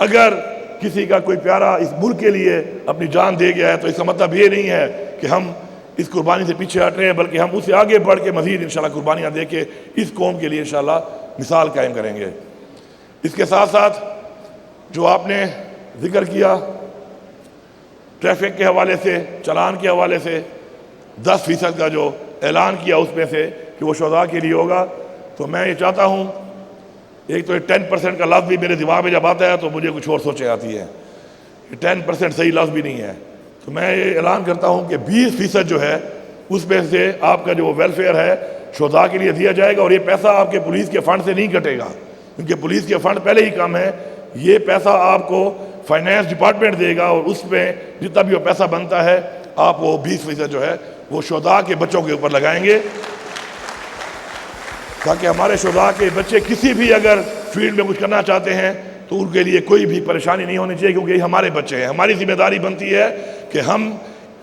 اگر کسی کا کوئی پیارا اس ملک کے لیے اپنی جان دے گیا ہے تو اس کا مطلب یہ نہیں ہے کہ ہم اس قربانی سے پیچھے ہٹ رہے ہیں، بلکہ ہم اس سے آگے بڑھ کے مزید انشاءاللہ قربانیاں دے کے اس قوم کے لیے انشاءاللہ مثال قائم کریں گے۔ اس کے ساتھ ساتھ جو آپ نے ذکر کیا ٹریفک کے حوالے سے، چلان کے حوالے سے 10% کا جو اعلان کیا اس میں سے کہ وہ شہداء کے لیے ہوگا، تو میں یہ چاہتا ہوں، ایک تو یہ 10% کا لفظ بھی میرے دماغ میں جب آتا ہے تو مجھے کچھ اور سوچیں آتی ہے، 10% صحیح لفظ بھی نہیں ہے، تو میں یہ اعلان کرتا ہوں کہ 20% جو ہے اس میں سے آپ کا جو ویلفیئر ہے شہداء کے لیے دیا جائے گا، اور یہ پیسہ آپ کے پولیس کے فنڈ سے نہیں کٹے گا، کیونکہ پولیس کے فنڈ پہلے ہی کم ہے، یہ پیسہ آپ کو فائنانس ڈپارٹمنٹ دے گا، اور اس میں جتنا بھی وہ پیسہ بنتا ہے آپ وہ 20% جو ہے وہ شہداء کے بچوں کے اوپر لگائیں گے، تاکہ ہمارے شہداء کے بچے کسی بھی اگر فیلڈ میں کچھ کرنا چاہتے ہیں تو ان کے لیے کوئی بھی پریشانی نہیں ہونی چاہیے، کیونکہ یہ ہمارے بچے ہیں۔ ہماری ذمہ داری بنتی ہے کہ ہم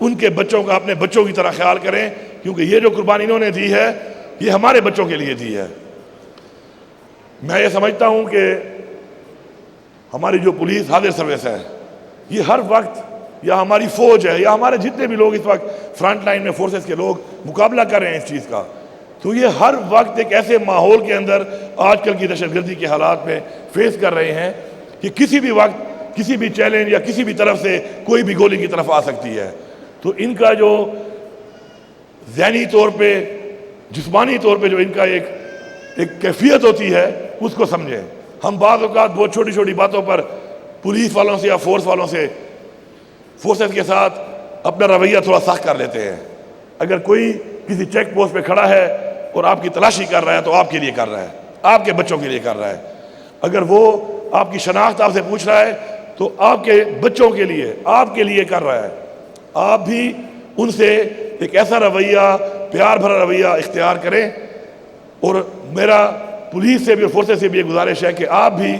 ان کے بچوں کا اپنے بچوں کی طرح خیال کریں، کیونکہ یہ جو قربانی انہوں نے دی ہے یہ ہمارے بچوں کے لیے دی ہے۔ میں یہ سمجھتا ہوں کہ ہماری جو پولیس حاضر سروس ہے، یہ ہر وقت، یا ہماری فوج ہے، یا ہمارے جتنے بھی لوگ اس وقت فرنٹ لائن میں فورسز کے لوگ مقابلہ کر رہے ہیں اس چیز کا، تو یہ ہر وقت ایک ایسے ماحول کے اندر آج کل کی دہشت گردی کے حالات میں فیس کر رہے ہیں کہ کسی بھی وقت کسی بھی چیلنج یا کسی بھی طرف سے کوئی بھی گولی کی طرف آ سکتی ہے۔ تو ان کا جو ذہنی طور پہ، جسمانی طور پہ جو ان کا ایک کیفیت ہوتی ہے اس کو سمجھیں۔ ہم بعض اوقات بہت چھوٹی چھوٹی باتوں پر پولیس والوں سے یا فورس والوں سے، فورسز کے ساتھ اپنا رویہ تھوڑا سخت کر لیتے ہیں۔ اگر کوئی کسی چیک پوسٹ پہ کھڑا ہے اور آپ کی تلاشی کر رہا ہے تو آپ کے لیے کر رہا ہے، آپ کے بچوں کے لیے کر رہا ہے۔ اگر وہ آپ کی شناخت آپ سے پوچھ رہا ہے تو آپ کے بچوں کے لیے، آپ کے لیے کر رہا ہے۔ آپ بھی ان سے ایک ایسا رویہ، پیار بھرا رویہ اختیار کریں، اور میرا پولیس سے بھی اور فورسز سے بھی یہ گزارش ہے کہ آپ بھی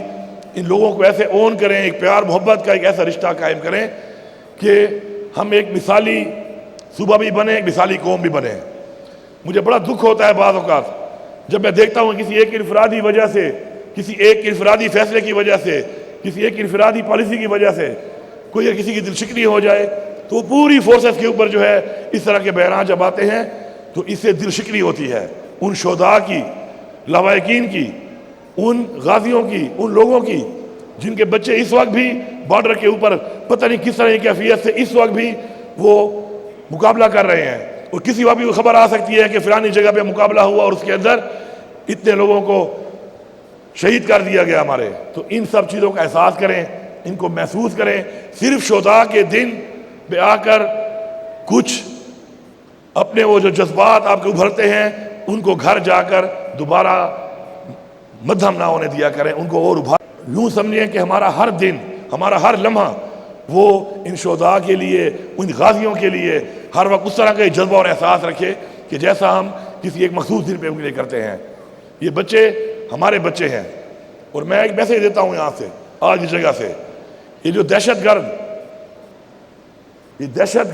ان لوگوں کو ایسے اون کریں، ایک پیار محبت کا ایک ایسا رشتہ قائم کریں کہ ہم ایک مثالی صوبہ بھی بنے، ایک مثالی قوم بھی بنے۔ مجھے بڑا دکھ ہوتا ہے بعض اوقات جب میں دیکھتا ہوں کسی ایک انفرادی وجہ سے، کسی ایک انفرادی فیصلے کی وجہ سے، کسی ایک انفرادی پالیسی کی وجہ سے کوئی کسی کی دل شکنی ہو جائے تو پوری فورسز کے اوپر جو ہے اس طرح کے بیانات جب آتے ہیں تو اس سے دل شکنی ہوتی ہے، ان شہداء کی، لواحقین کی، ان غازیوں کی، ان لوگوں کی جن کے بچے اس وقت بھی بارڈر کے اوپر پتہ نہیں کس طرح کی کیفیت سے اس وقت بھی وہ مقابلہ کر رہے ہیں، اور کسی وقت بھی وہ خبر آ سکتی ہے کہ فلانی جگہ پہ مقابلہ ہوا اور اس کے اندر اتنے لوگوں کو شہید کر دیا گیا ہمارے۔ تو ان سب چیزوں کا احساس کریں، ان کو محسوس کریں۔ صرف شہداء کے دن میں آ کر کچھ اپنے وہ جو جذبات آپ کو ابھرتے ہیں ان کو گھر جا کر دوبارہ مدھم نہ ہونے دیا کریں، ان کو اور ابھار یوں سمجھیں کہ ہمارا ہر دن، ہمارا ہر لمحہ وہ ان شہداء کے لیے، ان غازیوں کے لیے ہر وقت اس طرح کا جذبہ اور احساس رکھے کہ جیسا ہم کسی ایک مخصوص دن پہ ان کے لیے کرتے ہیں۔ یہ بچے ہمارے بچے ہیں، اور میں ایک میسیج دیتا ہوں یہاں سے، آج اس جگہ سے، یہ جو دہشت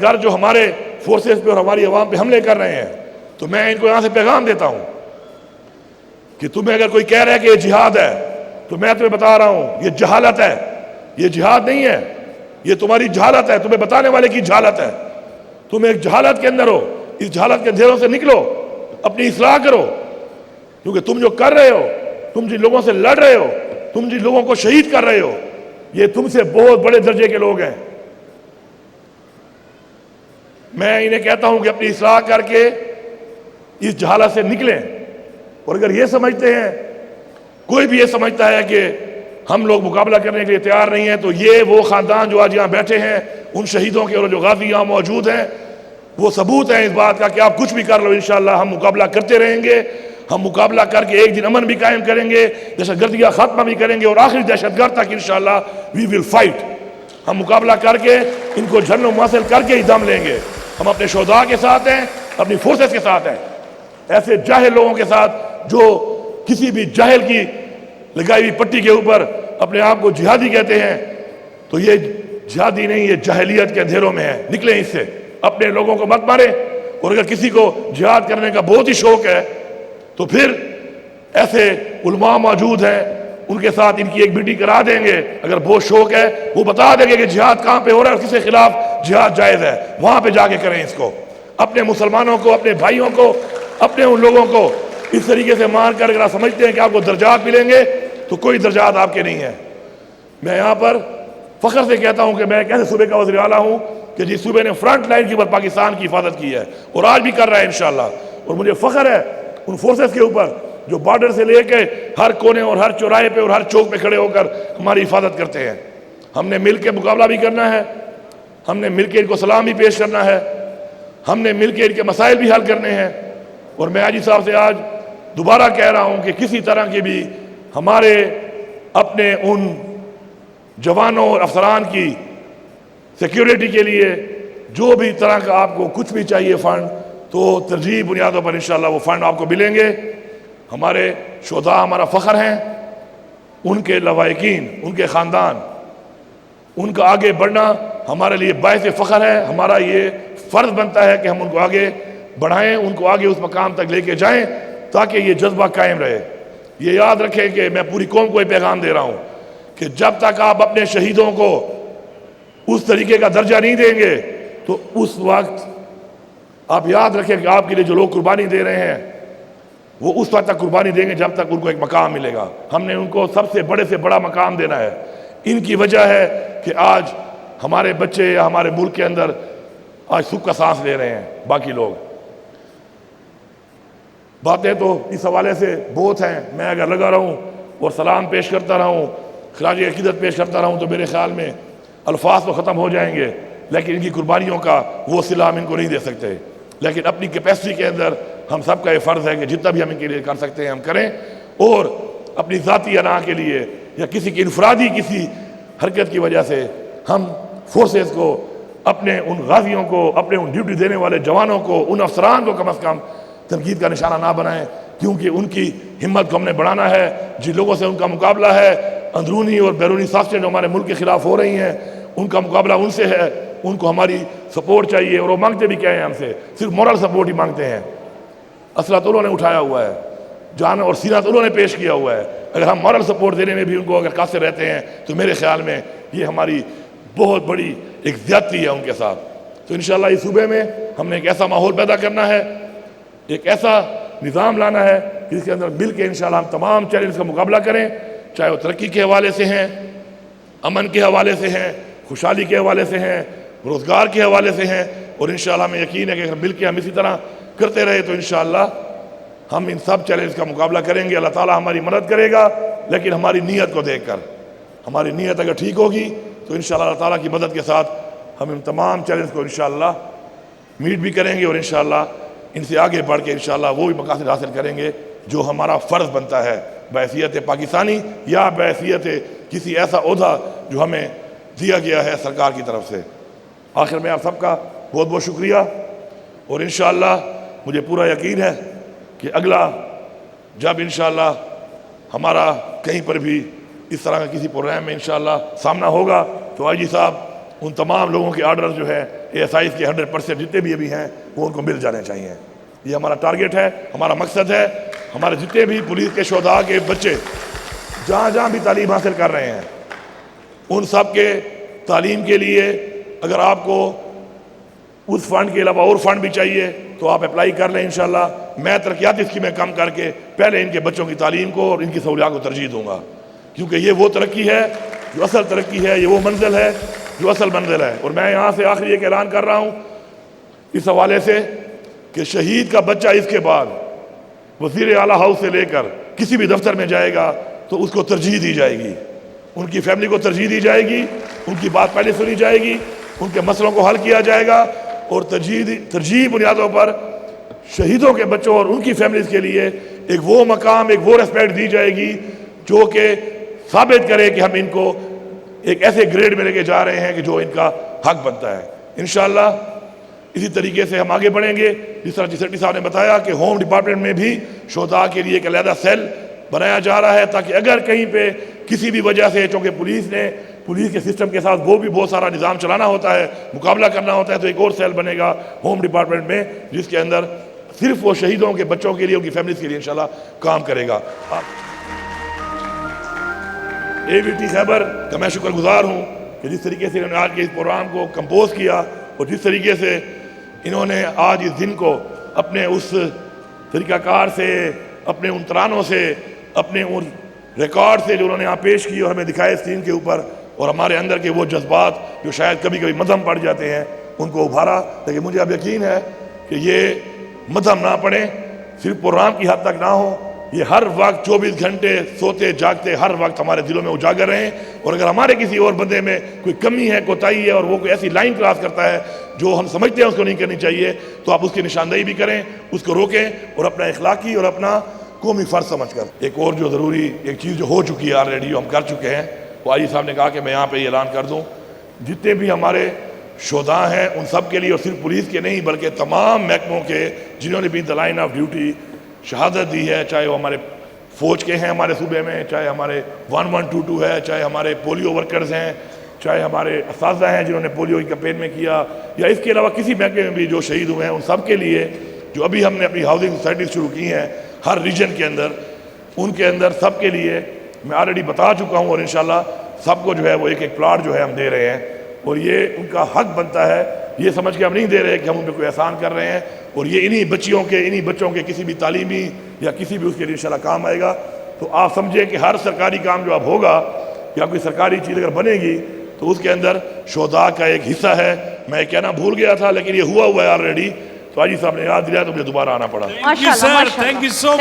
گرد جو ہمارے فورسز پہ اور ہماری عوام پہ حملے کر رہے ہیں، تو میں ان کو یہاں سے پیغام دیتا ہوں کہ تمہیں اگر کوئی کہہ رہا ہے کہ یہ جہاد ہے، تو میں تمہیں بتا رہا ہوں یہ جہالت ہے، یہ جہاد نہیں ہے، یہ تمہاری جہالت ہے، تمہیں بتانے والے کی جہالت ہے۔ تم ایک جہالت کے اندر ہو، اس جہالت کے اندھیروں سے نکلو، اپنی اصلاح کرو، کیونکہ تم جو کر رہے ہو، تم جن لوگوں سے لڑ رہے ہو، تم جن لوگوں کو شہید کر رہے ہو، یہ تم سے بہت بڑے درجے کے لوگ ہیں۔ میں انہیں کہتا ہوں کہ اپنی اصلاح کر کے اس جہالت سے نکلیں، اور اگر یہ سمجھتے ہیں، کوئی بھی یہ سمجھتا ہے کہ ہم لوگ مقابلہ کرنے کے لیے تیار نہیں ہیں، تو یہ وہ خاندان جو آج یہاں بیٹھے ہیں، ان شہیدوں کے اور جو غازی یہاں موجود ہیں، وہ ثبوت ہیں اس بات کا کہ آپ کچھ بھی کر لو، انشاءاللہ ہم مقابلہ کرتے رہیں گے۔ ہم مقابلہ کر کے ایک دن امن بھی قائم کریں گے، دہشت گردی کا خاتمہ بھی کریں گے، اور آخری دہشت گرد تک انشاءاللہ we will fight۔ ہم مقابلہ کر کے ان کو جھلوں محاصل کر کے ہی دم لیں گے۔ ہم اپنے شہداء کے ساتھ ہیں، اپنی فورسز کے ساتھ ہیں، ایسے جاہل لوگوں کے ساتھ جو کسی بھی جاہل کی لگائی ہوئی پٹی کے اوپر اپنے آپ کو جہادی کہتے ہیں، تو یہ جہادی نہیں، یہ جاہلیت کے اندھیروں میں ہے، نکلیں اس سے، اپنے لوگوں کو مت ماریں۔ اور اگر کسی کو جہاد کرنے کا بہت ہی شوق ہے تو پھر ایسے علماء موجود ہیں، ان کے ساتھ ان کی ایک میٹنگ کرا دیں گے، اگر بہت شوق ہے وہ بتا دیں گے کہ جہاد کہاں پہ ہو رہا ہے اور کس کے خلاف جہاد جائز ہے، وہاں پہ جا کے کریں اس کو۔ اپنے مسلمانوں کو، اپنے بھائیوں کو، اپنے ان لوگوں کو اس طریقے سے مار کر اگر آپ سمجھتے ہیں کہ آپ کو درجات ملیں گے، تو کوئی درجات آپ کے نہیں ہیں۔ میں یہاں پر فخر سے کہتا ہوں کہ میں ایک ایسے صوبے کا وزیر اعلیٰ ہوں کہ جس صوبے نے فرنٹ لائن کے اوپر پاکستان کی حفاظت کی ہے، اور آج بھی کر رہا ہے انشاءاللہ۔ اور مجھے فخر ہے ان فورسز کے اوپر جو بارڈر سے لے کے ہر کونے اور ہر چوراہے پہ اور ہر چوک پہ کھڑے ہو کر ہماری حفاظت کرتے ہیں۔ ہم نے مل کے مقابلہ بھی کرنا ہے، ہم نے مل کے ان کو سلام بھی پیش کرنا ہے، ہم نے مل کے ان کے مسائل بھی حل کرنے ہیں۔ اور میں حاجی صاحب سے آج دوبارہ کہہ رہا ہوں کہ کسی طرح کی بھی ہمارے اپنے ان جوانوں اور افسران کی سیکیورٹی کے لیے جو بھی طرح کا آپ کو کچھ بھی چاہیے فنڈ، تو ترجیحی بنیادوں پر انشاءاللہ وہ فنڈ آپ کو ملیں گے۔ ہمارے شہداء ہمارا فخر ہیں، ان کے لواحقین، ان کے خاندان، ان کا آگے بڑھنا ہمارے لیے باعث فخر ہے۔ ہمارا یہ فرض بنتا ہے کہ ہم ان کو آگے بڑھائیں، ان کو آگے اس مقام تک لے کے جائیں تاکہ یہ جذبہ قائم رہے۔ یہ یاد رکھیں کہ میں پوری قوم کو یہ پیغام دے رہا ہوں کہ جب تک آپ اپنے شہیدوں کو اس طریقے کا درجہ نہیں دیں گے، تو اس وقت آپ یاد رکھیں کہ آپ کے لیے جو لوگ قربانی دے رہے ہیں وہ اس وقت تک قربانی دیں گے جب تک ان کو ایک مقام ملے گا۔ ہم نے ان کو سب سے بڑے سے بڑا مقام دینا ہے۔ ان کی وجہ ہے کہ آج ہمارے بچے یا ہمارے ملک کے اندر آج سکھ کا سانس لے رہے ہیں۔ باقی لوگ باتیں تو اس حوالے سے بہت ہیں، میں اگر لگا رہوں اور سلام پیش کرتا رہوں، خراج عقیدت پیش کرتا رہوں، تو میرے خیال میں الفاظ تو ختم ہو جائیں گے، لیکن ان کی قربانیوں کا وہ صلہ ہم ان کو نہیں دے سکتے۔ لیکن اپنی کیپیسٹی کے اندر ہم سب کا یہ فرض ہے کہ جتنا بھی ہم ان کے لیے کر سکتے ہیں ہم کریں، اور اپنی ذاتی انا کے لیے یا کسی کی انفرادی کسی حرکت کی وجہ سے ہم فورسز کو، اپنے ان غازیوں کو، اپنے ان ڈیوٹی دینے والے جوانوں کو، ان افسران کو کم از کم تنقید کا نشانہ نہ بنائیں، کیونکہ ان کی ہمت کو ہم نے بڑھانا ہے۔ جن لوگوں سے ان کا مقابلہ ہے، اندرونی اور بیرونی سازشیں جو ہمارے ملک کے خلاف ہو رہی ہیں، ان کا مقابلہ ان سے ہے، ان کو ہماری سپورٹ چاہیے، اور وہ مانگتے بھی کیا ہیں ہم سے، صرف مورل سپورٹ ہی مانگتے ہیں۔ اسلحہ تو انہوں نے اٹھایا ہوا ہے، جان اور سینہ تو انہوں نے پیش کیا ہوا ہے، اگر ہم مورل سپورٹ دینے میں بھی ان کو اگر قاصر رہتے ہیں تو میرے خیال میں یہ ہماری بہت بڑی ایک زیادتی ہے ان کے ساتھ۔ تو انشاءاللہ اس صوبے میں ہم نے ایک ایسا ماحول پیدا کرنا ہے، ایک ایسا نظام لانا ہے جس کے اندر مل کے انشاءاللہ ہم تمام چیلنج کا مقابلہ کریں، چاہے وہ ترقی کے حوالے سے ہیں، امن کے حوالے سے ہیں، خوشحالی کے حوالے سے ہیں، روزگار کے حوالے سے ہیں، اور انشاءاللہ ہمیں یقین ہے کہ اگر مل کے ہم اسی طرح کرتے رہے تو انشاءاللہ ہم ان سب چیلنج کا مقابلہ کریں گے۔ اللہ تعالیٰ ہماری مدد کرے گا، لیکن ہماری نیت کو دیکھ کر، ہماری نیت اگر ٹھیک ہوگی تو انشاءاللہ اللہ تعالیٰ کی مدد کے ساتھ ہم ان تمام چیلنج کو انشاءاللہ میٹ بھی کریں گے اور انشاءاللہ ان سے آگے بڑھ کے انشاءاللہ وہ بھی مقاصد حاصل کریں گے جو ہمارا فرض بنتا ہے بحیثیت پاکستانی یا بحیثیت کسی ایسا عہدہ جو ہمیں دیا گیا ہے سرکار کی طرف سے۔ آخر میں آپ سب کا بہت بہت شکریہ، اور انشاءاللہ مجھے پورا یقین ہے کہ اگلا جب انشاءاللہ ہمارا کہیں پر بھی اس طرح کا کسی پروگرام میں انشاءاللہ سامنا ہوگا تو آئی جی صاحب ان تمام لوگوں کے آرڈر جو ہے ASIs کے 100% جتنے بھی ابھی ہیں وہ ان کو مل جانے چاہیے۔ یہ ہمارا ٹارگٹ ہے، ہمارا مقصد ہے۔ ہمارے جتنے بھی پولیس کے شہداء کے بچے جہاں جہاں بھی تعلیم حاصل کر رہے ہیں ان سب کے تعلیم کے لیے اگر آپ کو اس فنڈ کے علاوہ اور فنڈ بھی چاہیے تو آپ اپلائی کر لیں انشاءاللہ۔ میں ترقیاتی اسکیمیں کم کر کے پہلے ان کے بچوں کی تعلیم کو اور ان کی سہولیات کو ترجیح دوں گا، کیونکہ یہ وہ ترقی ہے جو اصل ترقی ہے، یہ وہ منزل ہے جو اصل منزل ہے۔ اور میں یہاں سے آخری ایک اعلان کر رہا ہوں اس حوالے سے کہ شہید کا بچہ اس کے بعد وزیر اعلیٰ ہاؤس سے لے کر کسی بھی دفتر میں جائے گا تو اس کو ترجیح دی جائے گی، ان کی فیملی کو ترجیح دی جائے گی، ان کی بات پہلے سنی جائے گی، ان کے مسئلوں کو حل کیا جائے گا، اور ترجیح بنیادوں پر شہیدوں کے بچوں اور ان کی فیملیز کے لیے ایک وہ مقام، ایک وہ ریسپیکٹ دی جائے گی جو کہ ثابت کرے کہ ہم ان کو ایک ایسے گریڈ میں لے کے جا رہے ہیں کہ جو ان کا حق بنتا ہے۔ انشاءاللہ اسی طریقے سے ہم آگے بڑھیں گے، جس طرح سیکرٹری صاحب نے بتایا کہ ہوم ڈپارٹمنٹ میں بھی شہداء کے لیے ایک علیحدہ سیل بنایا جا رہا ہے تاکہ اگر کہیں پہ کسی بھی وجہ سے، چونکہ پولیس کے سسٹم کے ساتھ وہ بھی بہت سارا نظام چلانا ہوتا ہے، مقابلہ کرنا ہوتا ہے، تو ایک اور سیل بنے گا ہوم ڈپارٹمنٹ میں جس کے اندر صرف وہ شہیدوں کے بچوں کے لیے، ان کی فیملیز کے لیے انشاءاللہ کام کرے گا۔ AVT خیبر کا میں شکر گزار ہوں کہ جس طریقے سے انہوں نے آج کے اس پروگرام کو کمپوز کیا اور جس طریقے سے انہوں نے آج اس دن کو اپنے اس طریقہ کار سے، اپنے ان ترانوں سے، اپنے ان ریکارڈ سے جو انہوں نے یہاں پیش کی اور ہمیں دکھائے اسکرین کے اوپر، اور ہمارے اندر کے وہ جذبات جو شاید کبھی کبھی مدھم پڑ جاتے ہیں ان کو ابھارا۔ لیکن مجھے اب یقین ہے کہ یہ مدھم نہ پڑے، صرف پروگرام کی حد تک نہ ہو، یہ ہر وقت 24 گھنٹے سوتے جاگتے ہر وقت ہمارے دلوں میں اجاگر رہیں، اور اگر ہمارے کسی اور بندے میں کوئی کمی ہے، کوتاہی ہے، اور وہ کوئی ایسی لائن کراس کرتا ہے جو ہم سمجھتے ہیں اس کو نہیں کرنی چاہیے، تو آپ اس کی نشاندہی بھی کریں، اس کو روکیں، اور اپنا اخلاقی اور اپنا قومی فرض سمجھ کر۔ ایک اور جو ضروری ایک چیز جو ہو چکی ہے آلریڈی، ہم کر چکے ہیں، وہ آئی صاحب نے کہا کہ میں یہاں پہ یہ اعلان کر دوں، جتنے بھی ہمارے شہداء ہیں ان سب کے لیے، اور صرف پولیس کے نہیں بلکہ تمام محکموں کے جنہوں نے بھی دی لائن آف ڈیوٹی شہادت دی ہے، چاہے وہ ہمارے فوج کے ہیں ہمارے صوبے میں، چاہے ہمارے 1122 ہے، چاہے ہمارے پولیو ورکرز ہیں، چاہے ہمارے اساتذہ ہیں جنہوں نے پولیو کی کیمپین میں کیا، یا اس کے علاوہ کسی محکمے میں بھی جو شہید ہوئے ہیں، ان سب کے لیے جو ابھی ہم نے اپنی ہاؤسنگ سوسائٹیز شروع کی ہیں ہر ریجن کے اندر، ان کے اندر سب کے لیے میں آلریڈی بتا چکا ہوں، اور انشاءاللہ سب کو جو ہے وہ ایک ایک پلاٹ جو ہے ہم دے رہے ہیں، اور یہ ان کا حق بنتا ہے، یہ سمجھ کے ہم نہیں دے رہے کہ ہم ان پہ کوئی احسان کر رہے ہیں، اور یہ انہی بچوں کے کسی بھی تعلیمی یا کسی بھی اس کے لیے انشاءاللہ کام آئے گا۔ تو آپ سمجھیں کہ ہر سرکاری کام جو اب ہوگا یا کوئی سرکاری چیز اگر بنے گی تو اس کے اندر شہداء کا ایک حصہ ہے۔ میں کہنا بھول گیا تھا لیکن یہ ہوا ہے آلریڈی، تو آجی صاحب نے یاد دلایا تو مجھے دوبارہ آنا پڑا۔ تھینک یو سو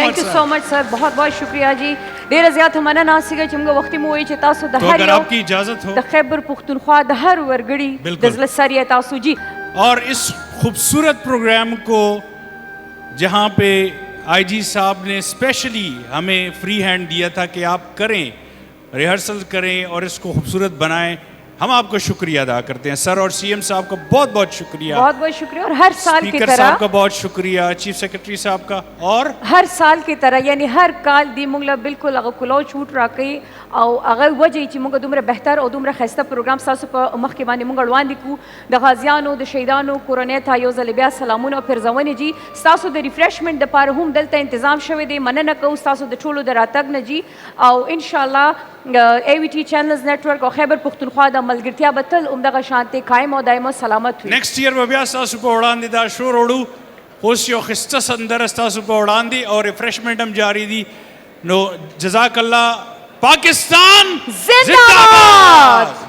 مچ سر، بہت بہت شکریہ جی۔ ډیره زیات مننه ناسیګه چې موږ وختي مو وایي چې تاسو د هر یو کی اجازت ہو د خیبر پختونخوا د ہر ورګړي د زړه سر یې تاسو جی۔ اور اس خوبصورت پروگرام کو جہاں پہ آئی جی صاحب نے اسپیشلی ہمیں فری ہینڈ دیا تھا کہ آپ کریں، ریہرسل کریں اور اس کو خوبصورت بنائیں، ہم آپ کو شکریہ ادا کرتے ہیں سر، اور سی ایم صاحب کا بہت بہت شکریہ، بہت بہت شکریہ، اور ہر سال کی اسپیکر طرح صاحب کا بہت شکریہ، چیف سیکرٹری صاحب کا، اور ہر سال کی طرح یعنی ہر کال دی موږ له بالکل هغه کلو چوټ راکوي او هغه وجه چې موږ دومره بهتر او دومره ښایسته پروګرام ستاسو په مخ کې باندې موږ وړاندې کړو. د غازیانو د شهیدانو کورنۍ ته یو ځل بیا سلامونه او پرزونې جي. ستاسو د ریفریشمنټ دپاره هم دلته تنظام شوی دی، مننه کوو ستاسو د ټولو د راتګ نه جي، او انشاءالله AVT چینلز نیټورک او خیبر پښتونخوا د ملګرتیا به تل همدغه شانتې قایم او دایم سلامت وي. نیکسٹ ایئر به بیا ستاسو په وړاندې دا شور وړو، اوس یو ښایسته سندره ستاسو په وړاندې او ریفریشمنټ هم جاری دي. نو جزاک الله، پاکستان زندہ باد.